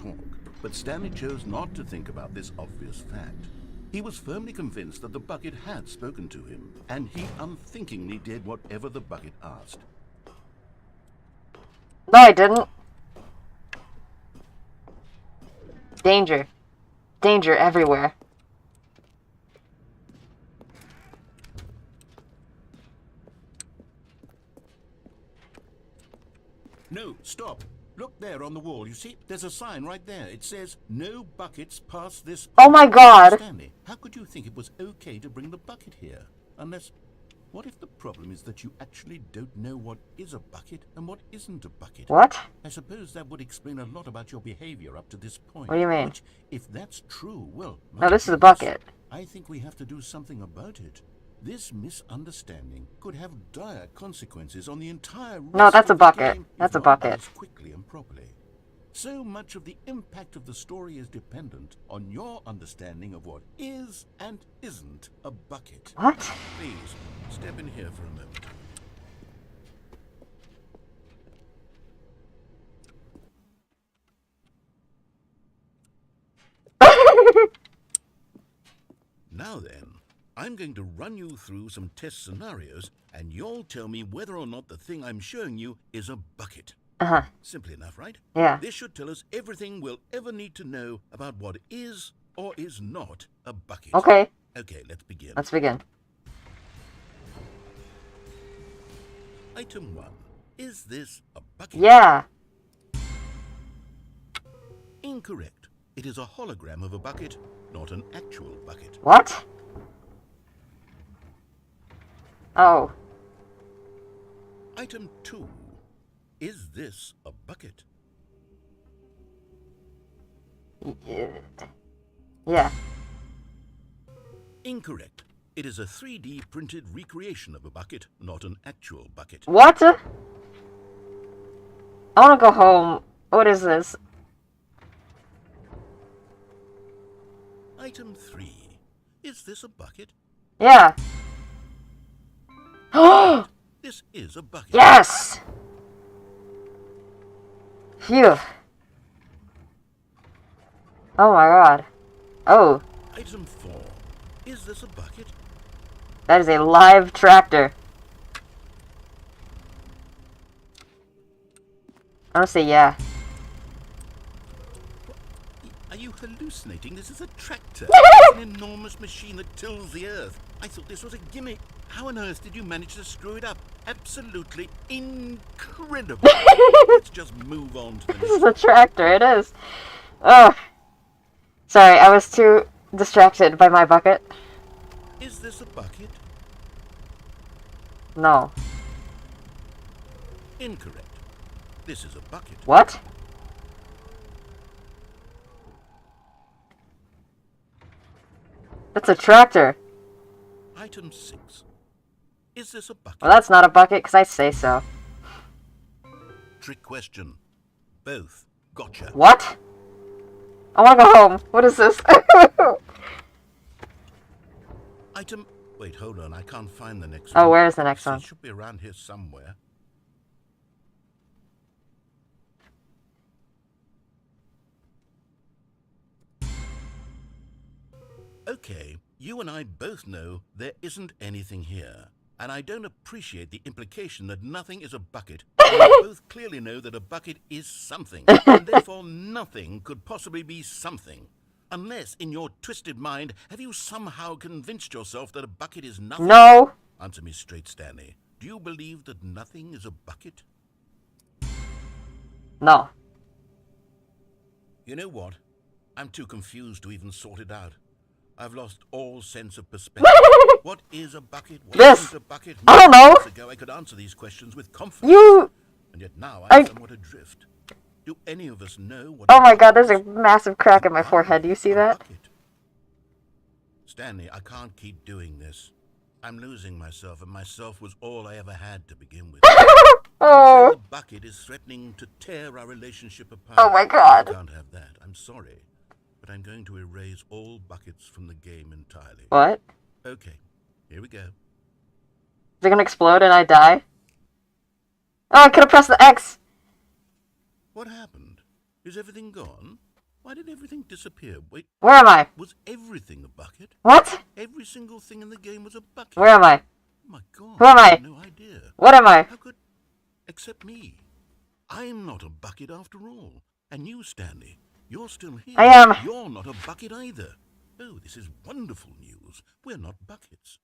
But Stanley chose not to think about this obvious fact. He was firmly convinced that the bucket had spoken to him, and he unthinkingly did whatever the bucket asked. No, I didn't. Danger. Danger everywhere. No, stop. Look there on the wall. You see, there's a sign right there. It says, "No buckets past this..." Oh my god. Stanley, how could you think it was okay to bring the bucket here? Unless... What if the problem is that you actually don't know what is a bucket and what isn't a bucket? What? I suppose that would explain a lot about your behavior up to this point. What do you mean? Which, if that's true, well... No, this is a my bucket. goodness, I think we have to do something about it. This misunderstanding could have dire consequences on the entire rest No, that's a of the bucket. game if That's a not bucket. used quickly and properly. So much of the impact of the story is dependent on your understanding of what is and isn't a bucket. What? Please, step in here for a moment. Now then, I'm going to run you through some test scenarios, and you'll tell me whether or not the thing I'm showing you is a bucket. Uh-huh. Simple enough, right? Yeah. This should tell us everything we'll ever need to know about what is or is not a bucket. Okay, Okay, let's begin. let's begin. Item 1. Is this a bucket? Yeah. Incorrect. It is a hologram of a bucket, not an actual bucket. What? Oh. Item 2. Is this a bucket? Yeah. Incorrect. It is a 3D printed recreation of a bucket, not an actual bucket. What? I wanna go home. What is this? Item 3. Is this a bucket? Yeah. Oh! This is a bucket. Yes! Phew. Oh my god. Oh, Item 4. Is this a bucket? that is a live tractor. I'm gonna say yeah. Are you hallucinating? This is a tractor. It's an enormous machine that tills the earth. I thought this was a gimmick. How on earth did you manage to screw it up? Absolutely incredible. Let's just move on to the This next is a tractor, it is. Ugh. Sorry, I was too distracted by my bucket. Is this a bucket? No. Incorrect. This is a bucket. What? That's a tractor. Item 6. Is this a bucket? Well, that's not a bucket, because I say so. Trick question. Both. Gotcha. What? I want to go home. What is this? Item... Wait, hold on. I can't find the next Oh, one. where's the next one? It should be around here somewhere. Okay, you and I both know there isn't anything here. And I don't appreciate the implication that nothing is a bucket. We both clearly know that a bucket is something. And therefore nothing could possibly be something. Unless, in your twisted mind, have you somehow convinced yourself that a bucket is nothing? No. Answer me straight, Stanley. Do you believe that nothing is a bucket? No. You know what? I'm too confused to even sort it out. I've lost all sense of perspective. What is a bucket? What This. isn't a bucket? I don't know. Months ago I could answer these questions with confidence. You... And yet now I'm somewhat adrift. Do any of us know what... Oh my god, there's a massive crack in my forehead. Do you see that? Bucket? Stanley, I can't keep doing this. I'm losing myself, and myself was all I ever had to begin with. Oh. The bucket is threatening to tear our relationship apart. Oh my god. I can't have that. I'm sorry. But I'm going to erase all buckets from the game entirely. What? Okay, here we go. Is it gonna explode and I die? Oh, I could have pressed the X. What happened? Is everything gone? Why did everything disappear? Wait, Where am I? was everything a bucket? What? Every single thing in the game was a bucket. Where am I? Oh my God. Who am I? have no idea. What am I? How could... Except me. I'm not a bucket after all. And you, Stanley, you're still here. I am. You're not a bucket either. Oh, this is wonderful news. We're not buckets.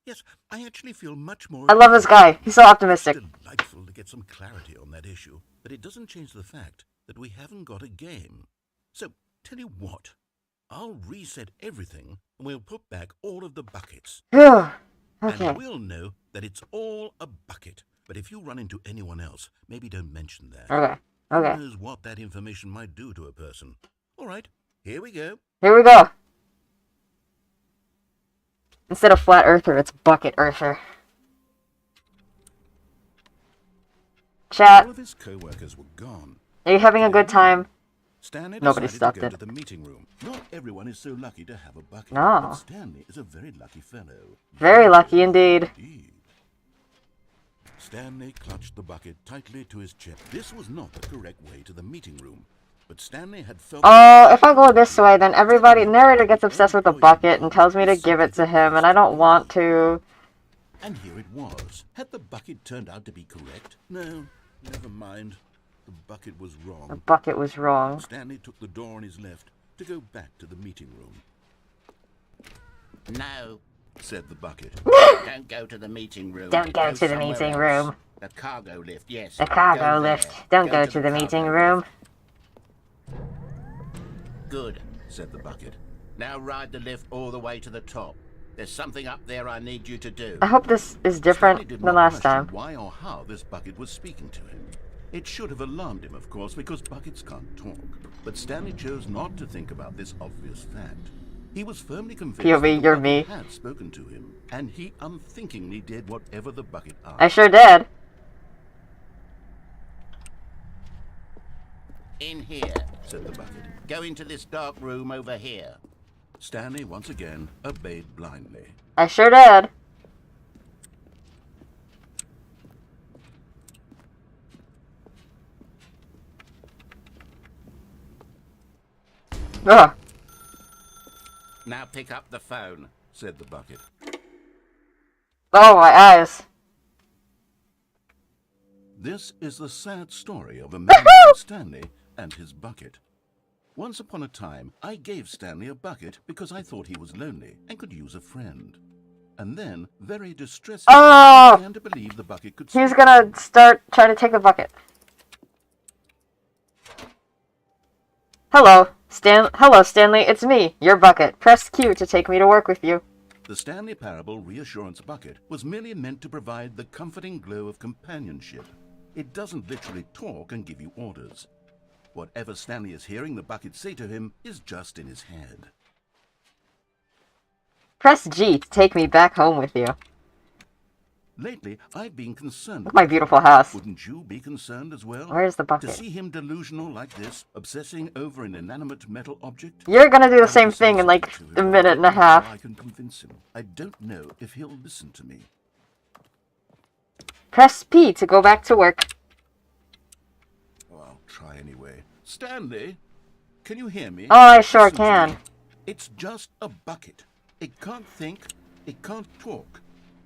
Yes, I actually feel much more... I love this guy. He's so optimistic. It's delightful to get some clarity on that issue, but it doesn't change the fact that we haven't got a game. So, tell you what, I'll reset everything and we'll put back all of the buckets. Phew. Okay. And we'll know that it's all a bucket. But if you run into anyone else, maybe don't mention that. Okay. Okay. Who knows what that information might do to a person. All right, here we go. Here we go. Instead of flat earther, it's bucket earther. Chat, All of his co-workers were gone. are you having a good time? Stanley Nobody decided stopped to go it. to the meeting room. Not everyone is so lucky to have a bucket. No. But Stanley is a very lucky fellow. Very lucky indeed. Indeed. Stanley clutched the bucket tightly to his chest. This was not the correct way to the meeting room, but Stanley had felt... Oh, if I go this way, then everybody, narrator gets obsessed with the bucket and tells me to give it to him, and I don't want to. And here it was. Had the bucket turned out to be correct? No, never mind. The bucket was The wrong. bucket was wrong. Stanley took the door on his left to go back to the meeting room. No, Said the bucket. don't go to the meeting room. Don't go to the somewhere meeting else. room. The cargo lift, yes. The cargo Go lift. there. Don't go to the cargo meeting lift. room. Good. Said the bucket. Now ride the lift all the way to the top. There's something up there I need you to do. I hope this is Stanley different did than not last question time. why or how this bucket was speaking to him. It should have alarmed him, of course, because buckets can't talk. But Stanley chose not to think about this obvious fact. He was firmly convinced POV, that the you're bucket me. had spoken to him, and he unthinkingly did whatever the bucket asked. I sure did. In here. Said the bucket. Go into this dark room over here. Stanley once again obeyed blindly. I sure did. Ugh. Now pick up the phone. said the bucket. Oh, my eyes. This is the sad story of a man named Stanley and his bucket. Once upon a time, I gave Stanley a bucket because I thought he was lonely and could use a friend. And then, very distressed, I began to believe the bucket could He's speak. gonna start trying to take the bucket. Hello, Stanley, it's me, your bucket. Press Q to take me to work with you. The Stanley Parable Reassurance Bucket was merely meant to provide the comforting glow of companionship. It doesn't literally talk and give you orders. Whatever Stanley is hearing the bucket say to him is just in his head. Press G to take me back home with you. Lately, I've been concerned. Look at my beautiful house. Wouldn't you be concerned as well? Where's the To bucket? see him delusional like this, obsessing over an inanimate metal object? You're gonna do the I'll same say thing in like something to a him. minute and a half. I can convince him. I don't know if he'll listen to me. Press P to go back to work. Oh, I'll try anyway. Stanley, can you hear me? Oh, I sure Listen to can. me. It's just a bucket. It can't think. It can't talk.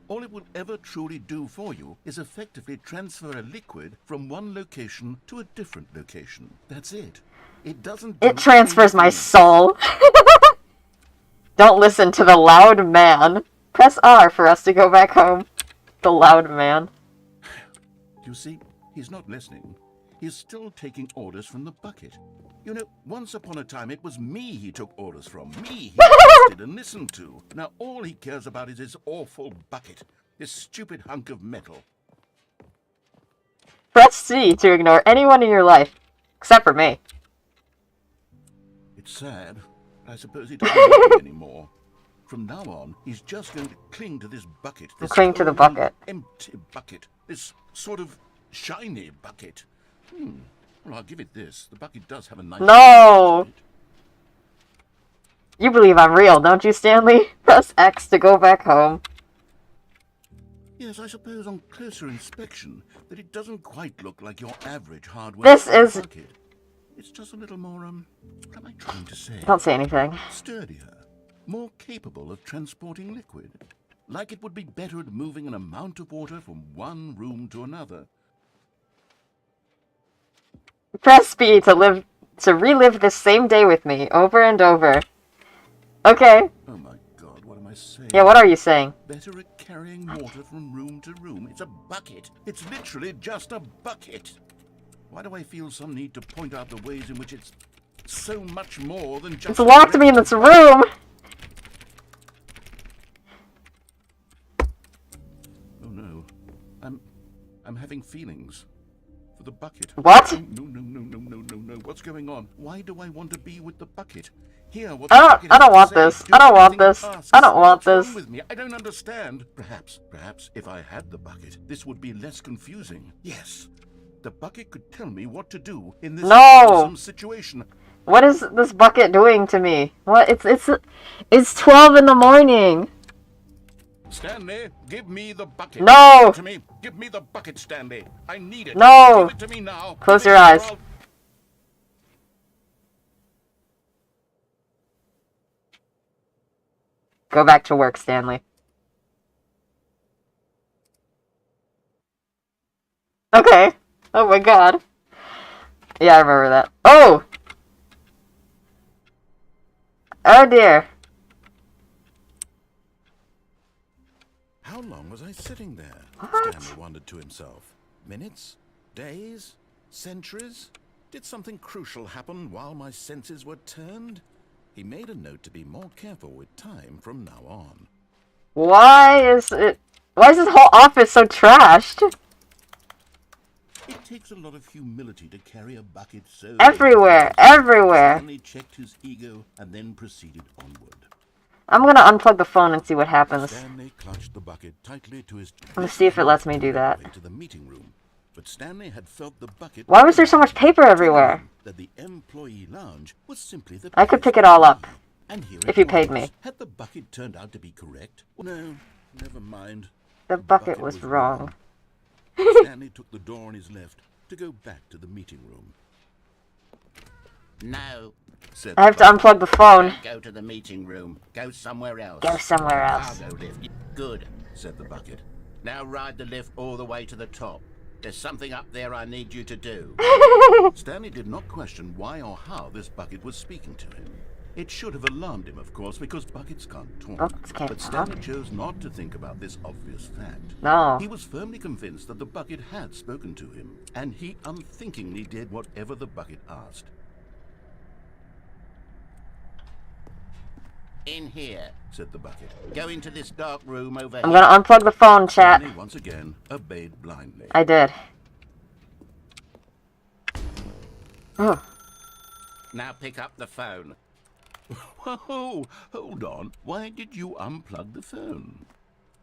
All it will ever truly do for you is effectively transfer a liquid from one location to a different location. That's it. It doesn't do It transfers my anything. soul. Don't listen to the loud man. Press R for us to go back home. The loud man. You see, he's not listening. He's still taking orders from the bucket. You know, once upon a time it was me he took orders from. Me he trusted and listened to. Now all he cares about is his awful bucket. This stupid hunk of metal. Press C to ignore anyone in your life. Except for me. It's sad, but I suppose he doesn't need me anymore. From now on, he's just going to cling to this bucket. This Cling to the cold, bucket. empty bucket. This sort of shiny bucket. Well, I'll give it this. The bucket does have a nice... No! You believe I'm real, don't you, Stanley? Press X to go back home. Yes, I suppose on closer inspection that it doesn't quite look like your average hardware This is- bucket. It's just a little more, what am I trying to say? Don't say anything. Sturdier, more capable of transporting liquid. Like it would be better at moving an amount of water from one room to another. Press B to relive this same day with me, over and over. Okay. Oh my God, what am I saying? Yeah, what are you saying? Better at carrying water from room to room. It's a bucket. It's literally just a bucket. Why do I feel some need to point out the ways in which it's so much more than just... It's locked me in this room! Oh no. I'm having feelings. For the bucket. What? No. What's going on? Why do I want to be with the bucket? Hear what I the don't- bucket I don't has to want say. this. Do I don't want everything it this. asks. I don't want What's wrong this. with me? I don't understand. Perhaps if I had the bucket, this would be less confusing. Yes. The bucket could tell me what to do in this No. awesome situation. What is this bucket doing to me? What? It's 12 in the morning! Stanley, give me the bucket. No. Give it to me. Give me the bucket, Stanley. I need it. No. Give it to me now. Close Give your it or eyes. I'll- Go back to work, Stanley. Okay. Oh my god. Yeah, I remember that. Oh! Oh dear. How long was I sitting there? What? Stanley wondered to himself. Minutes? Days? Centuries? Did something crucial happen while my senses were turned? He made a note to be more careful with time from now on. Why is this whole office so trashed? It takes a lot of humility to carry a bucket so... Everywhere, everywhere. Stanley checked his ego and then proceeded onward. I'm gonna unplug the phone and see what happens. Stanley clutched the bucket tightly to his... Let's see if it lets me do that. ...to the meeting room. But Stanley had felt the bucket... Why was there so much paper everywhere? ...that the employee lounge was simply the... I could place pick it to all up. be. And here if it you paid was. me. Had the bucket turned out to be correct? No, never mind. The bucket was wrong. Stanley took the door on his left to go back to the meeting room. No, said I have to unplug the phone. Go to the meeting room. Go somewhere else. Go somewhere else. Cargo lift. Good, said the bucket. now ride the lift all the way to the top. There's something up there I need you to do. Stanley did not question why or how this bucket was speaking to him. It should have alarmed him, of course, because buckets can't talk. Buckets can't But talk. Stanley chose not to think about this obvious fact. No. He was firmly convinced that the bucket had spoken to him, and he unthinkingly did whatever the bucket asked. In here. Said the bucket. Go into this dark room over I'm here. gonna unplug the phone, chat. Stanley once again obeyed blindly. I did. Oh. Now pick up the phone. Whoa, hold on. Why did you unplug the phone?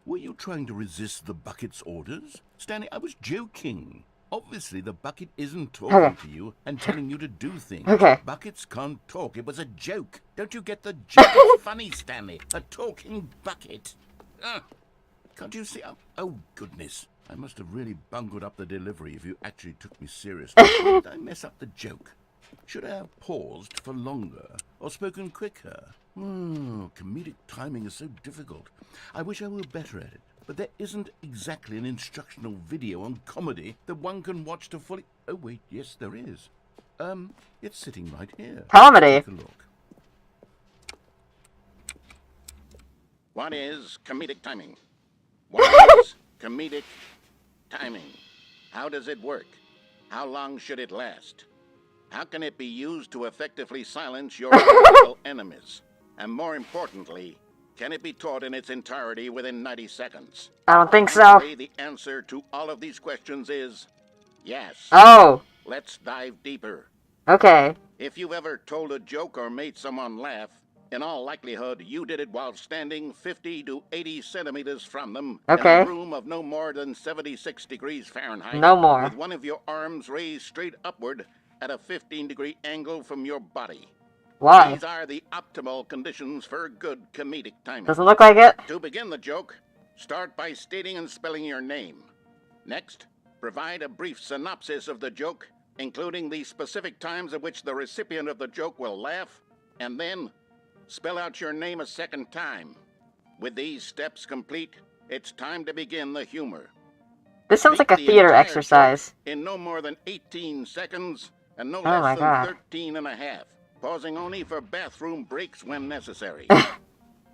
Were you trying to resist the bucket's orders? Stanley, I was joking. Obviously, the bucket isn't talking Okay. to you and telling you to do things. Okay. Buckets can't talk. It was a joke. Don't you get the joke? It's funny, Stanley. A talking bucket. Can't you see? Oh, goodness. I must have really bungled up the delivery if you actually took me seriously. Did I mess up the joke? Should I have paused for longer or spoken quicker? Comedic timing is so difficult. I wish I were better at it. But there isn't exactly an instructional video on comedy that one can watch to fully... Oh, wait, yes, there is. It's sitting right here. Comedy. Take a look. What is comedic timing? What is comedic timing? How does it work? How long should it last? How can it be used to effectively silence your political enemies? And more importantly, can it be taught in its entirety within 90 seconds? I don't think so. Honestly, the answer to all of these questions is yes. Oh. Let's dive deeper. Okay. If you've ever told a joke or made someone laugh, in all likelihood, you did it while standing 50 to 80 centimeters from them Okay. in a room of no more than 76 degrees Fahrenheit. No more. With one of your arms raised straight upward at a 15-degree angle from your body. Why? These are the optimal conditions for good comedic timing. Doesn't look like it. To begin the joke, start by stating and spelling your name. Next, provide a brief synopsis of the joke, including the specific times at which the recipient of the joke will laugh, and then spell out your name a second time. With these steps complete, it's time to begin the humor. This sounds like a Speak the theater entire exercise. joke in no more than 18 seconds and no Oh my less than God. 13 and a half, pausing only for bathroom breaks when necessary.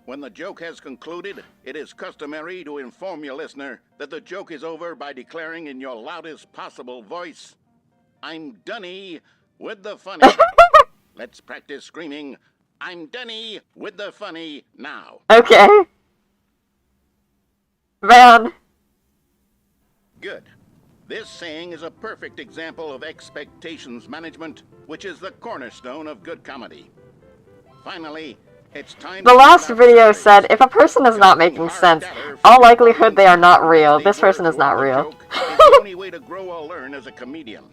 When the joke has concluded, it is customary to inform your listener that the joke is over by declaring in your loudest possible voice, "I'm Dunny with the funny." Let's practice screaming, "I'm Dunny with the funny" now. Okay. Man. Good. This saying is a perfect example of expectations management, which is the cornerstone of good comedy. Finally, it's time The to last fill out video surveys. said if a person is not making sense, all likelihood they are not real. This person is not real. It's the only way to grow or learn as a comedian.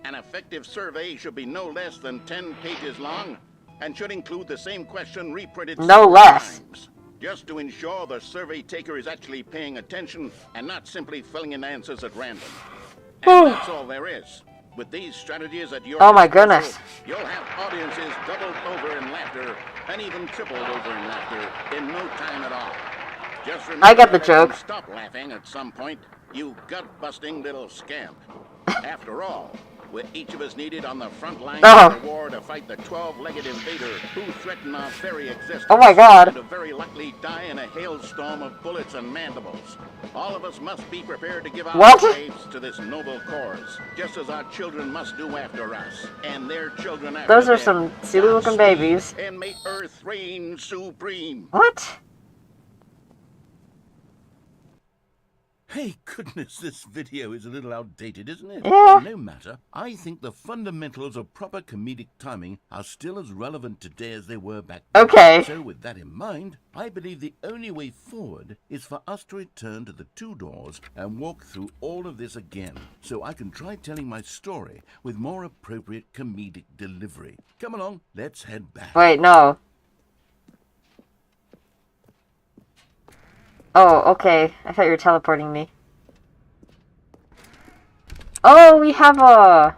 An effective survey should be no less than 10 pages long and should include the same question reprinted No several less. times, just to ensure the survey taker is actually paying attention and not simply filling in answers at random. And that's all there is. With these strategies at your Oh my disposal, goodness. you'll have audiences doubled over in laughter and even tripled over in laughter in no time at all. Just remember I get the to let joke. them stop laughing at some point, you gut-busting little scamp. After all, we're each of us needed on the front lines Oh. of the war to fight the 12-legged invader who threaten our very existence. Oh my God. And to very likely die in a hailstorm of bullets and mandibles. All of us must be prepared to give our What? lives to this noble cause, just as our children must do after us, and their children after Those are them. some silly-looking babies. And may Earth reign supreme. What? Hey, goodness, this video is a little outdated, isn't it? Yeah. No matter. I think the fundamentals of proper comedic timing are still as relevant today as they were back then. Okay. So with that in mind, I believe the only way forward is for us to return to the two doors and walk through all of this again, so I can try telling my story with more appropriate comedic delivery. Come along, let's head back. Wait, no. Oh, okay. I thought you were teleporting me. Oh, we have a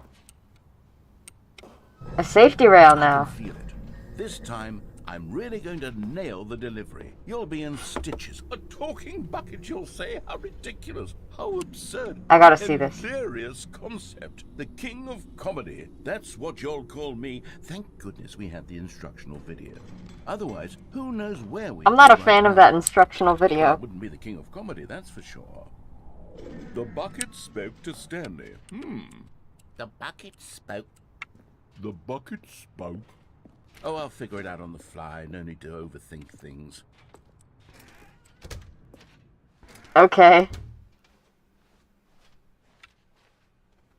safety rail I now. can feel it. This time, I'm really going to nail the delivery. You'll be in stitches. A talking bucket, you'll say? How ridiculous. How absurd. I gotta see this. Hilarious concept. The king of comedy. That's what you'll call me. Thank goodness we had the instructional video. Otherwise, who knows where we I'm not a be right fan of now. that instructional I video. wouldn't be the king of comedy, that's for sure. The bucket spoke to Stanley. The bucket spoke. The bucket spoke. Oh, I'll figure it out on the fly. No need to overthink things. Okay.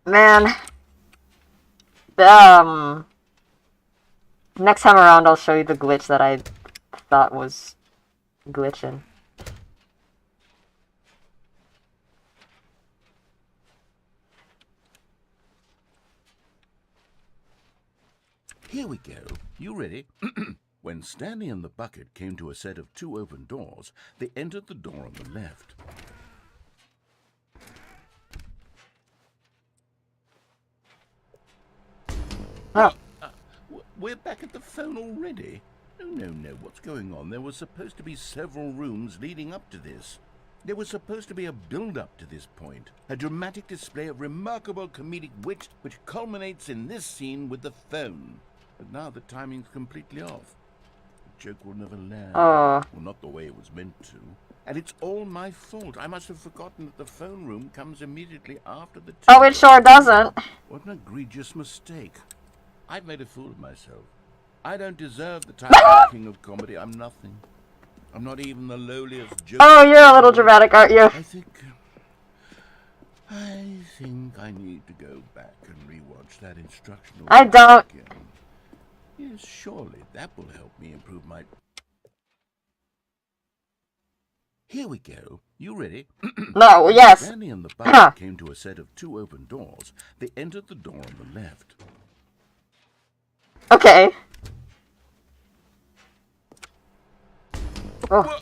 Man. Next time around I'll show you the glitch that I thought was glitching. Here we go. You ready? When Stanley and the bucket came to a set of 2 open doors, they entered the door on the left. Oh. We're back at the phone already? No. What's going on? There were supposed to be several rooms leading up to this. There was supposed to be a build-up to this point. A dramatic display of remarkable comedic wit which culminates in this scene with the phone. But now the timing's completely off. The joke will never land. Oh. Well, not the way it was meant to. And it's all my fault. I must have forgotten that the phone room comes immediately after the... Oh, it sure doesn't. What an egregious mistake. I've made a fool of myself. I don't deserve the title of King of Comedy. I'm nothing. I'm not even the lowliest joke. Oh, you're a little dramatic, aren't you? I think I need to go back and rewatch that instructional I don't. again. Yes, surely that will help me improve my... Here we go. You ready? No, yes. Stanley and the bucket came to a set of 2 open doors. They entered the door on the left. Okay. Oh.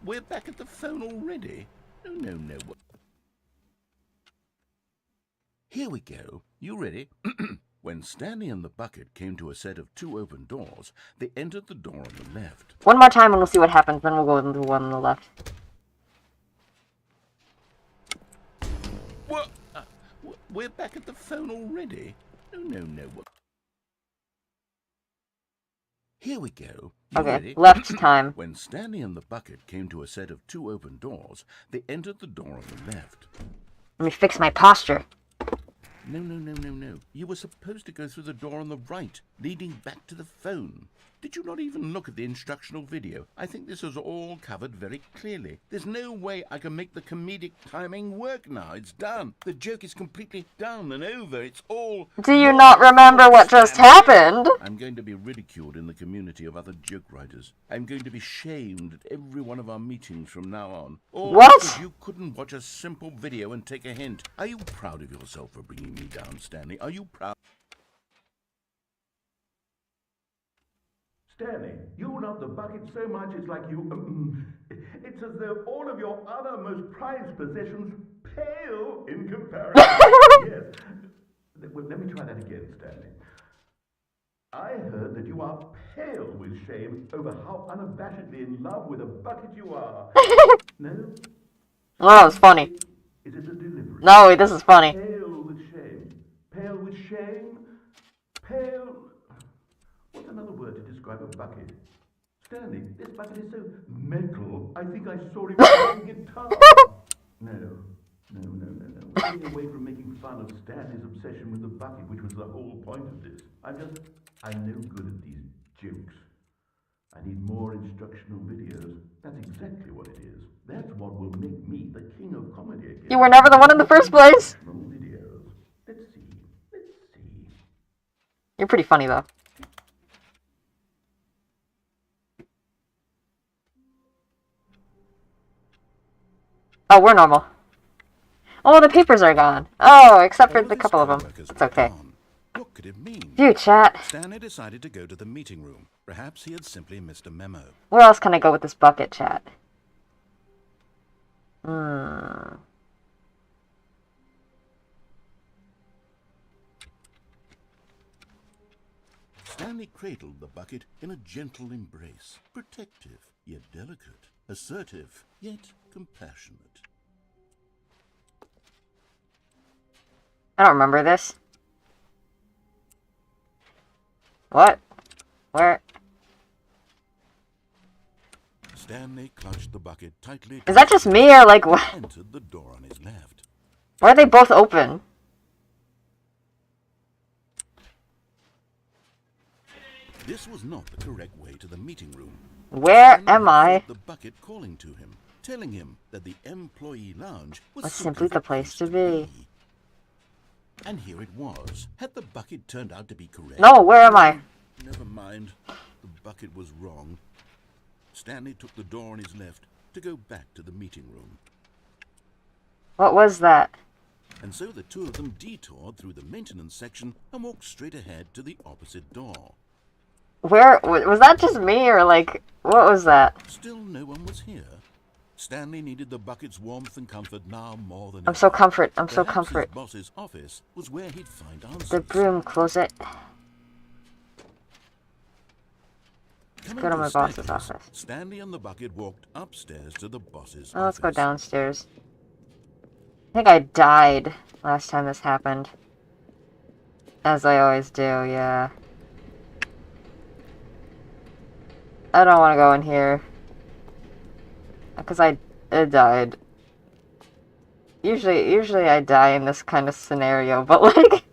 We're back at the phone already? No. Here we go. You ready? When Stanley and the bucket came to a set of 2 open doors, they entered the door on the left. One more time and we'll see what happens, then we'll go into the one on the left. We're back at the phone already? No. Here we go. You Okay, ready? left time. When Stanley and the bucket came to a set of 2 open doors, they entered the door on the left. Let me fix my posture. No. You were supposed to go through the door on the right, leading back to the phone. Did you not even look at the instructional video? I think this is all covered very clearly. There's no way I can make the comedic timing work now. It's done. The joke is completely done and over. It's all... Do you not remember what just happened? I'm going to be ridiculed in the community of other joke writers. I'm going to be shamed at every one of our meetings from now on. All What? because you couldn't watch a simple video and take a hint. Are you proud of yourself for bringing me down, Stanley? Are you proud? Stanley, you love the bucket so much it's like you... it's as though all of your other most prized possessions pale in comparison. Yes. Well, let me try that again, Stanley. I heard that you are pale with shame over how unabashedly in love with a bucket you are. No? Oh, that was funny. Is it a delivery? No, this is funny. Pale with shame. Pale with shame. Pale... What's another word to describe a bucket? Stanley, this bucket is so metal. I think I saw him playing guitar. No. We're getting away from making fun of Stanley's obsession with the bucket, which was the whole point of this. I'm no good at these jokes. I need more instructional videos. That's exactly what it is. That's what will make me the king of comedy again. You were never the one in the first place. Instructional videos. Let's see. You're pretty funny, though. Oh, we're normal. Oh, the papers are gone. Oh, except for the couple of them. It's okay. What could it mean? Phew, chat. Stanley decided to go to the meeting room. Perhaps he had simply missed a memo. Where else can I go with this bucket, chat? Stanley cradled the bucket in a gentle embrace, protective yet delicate, assertive yet compassionate. I don't remember this. What? Where? Stanley clutched the bucket tightly. Is that just me or like what? Entered the door on his left. Why are they both open? This was not the correct way to the meeting room. Where Stanley am had I? felt the bucket calling to him, telling him that the employee lounge was Was simply the place to be. And here it was. Had the bucket turned out to be correct? No, where am I? Never mind. The bucket was wrong. Stanley took the door on his left to go back to the meeting room. What was that? And so the two of them detoured through the maintenance section and walked straight ahead to the opposite door. Where was that just me or like what was that? Still no one was here. Stanley needed the bucket's warmth and comfort now more than I'm so ever. comfort. I'm so Perhaps comfort. his boss's office was where he'd find answers. The broom, close it. Coming Go to the my boss's staircase, office. Stanley and the bucket walked upstairs to the boss's Oh, let's office. go downstairs. I think I died last time this happened. As I always do, yeah. I don't want to go in here. Because I died. Usually I die in this kind of scenario, but like...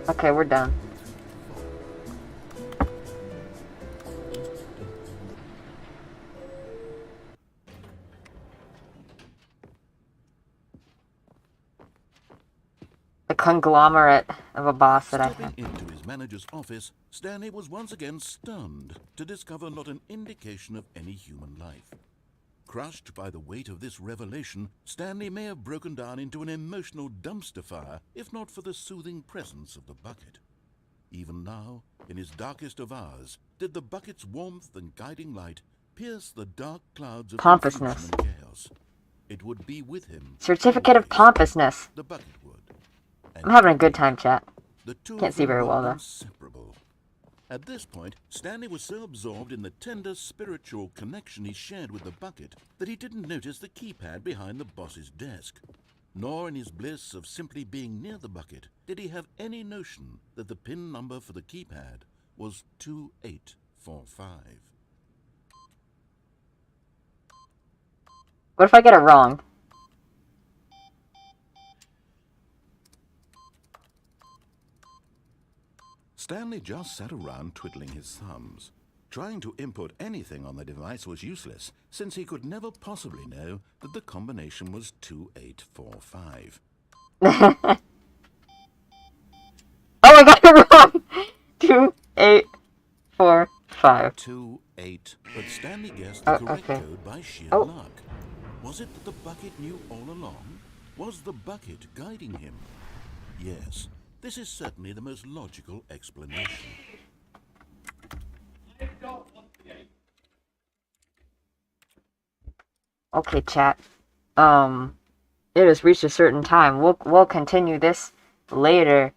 Okay, we're done. A conglomerate of a boss that I have. Stepping into his manager's office, Stanley was once again stunned to discover not an indication of any human life. Crushed by the weight of this revelation, Stanley may have broken down into an emotional dumpster fire if not for the soothing presence of the bucket. Even now, in his darkest of hours, did the bucket's warmth and guiding light pierce the dark clouds of Pompousness. confusion and chaos. It would be with him. Certificate of always. pompousness. The bucket would. And I'm having a good time, chat. the two Can't of see them very were well, though. inseparable. At this point, Stanley was so absorbed in the tender spiritual connection he shared with the bucket that he didn't notice the keypad behind the boss's desk. Nor in his bliss of simply being near the bucket did he have any notion that the PIN number for the keypad was 2845. What if I get it wrong? Stanley just sat around twiddling his thumbs. Trying to input anything on the device was useless, since he could never possibly know that the combination was 2845. Oh, I got it wrong! 2845. 28, but Stanley guessed the Oh, correct okay. code by sheer Oh. luck. Was it that the bucket knew all along? Was the bucket guiding him? Yes, this is certainly the most logical explanation. Okay, chat. It has reached a certain time. We'll continue this later.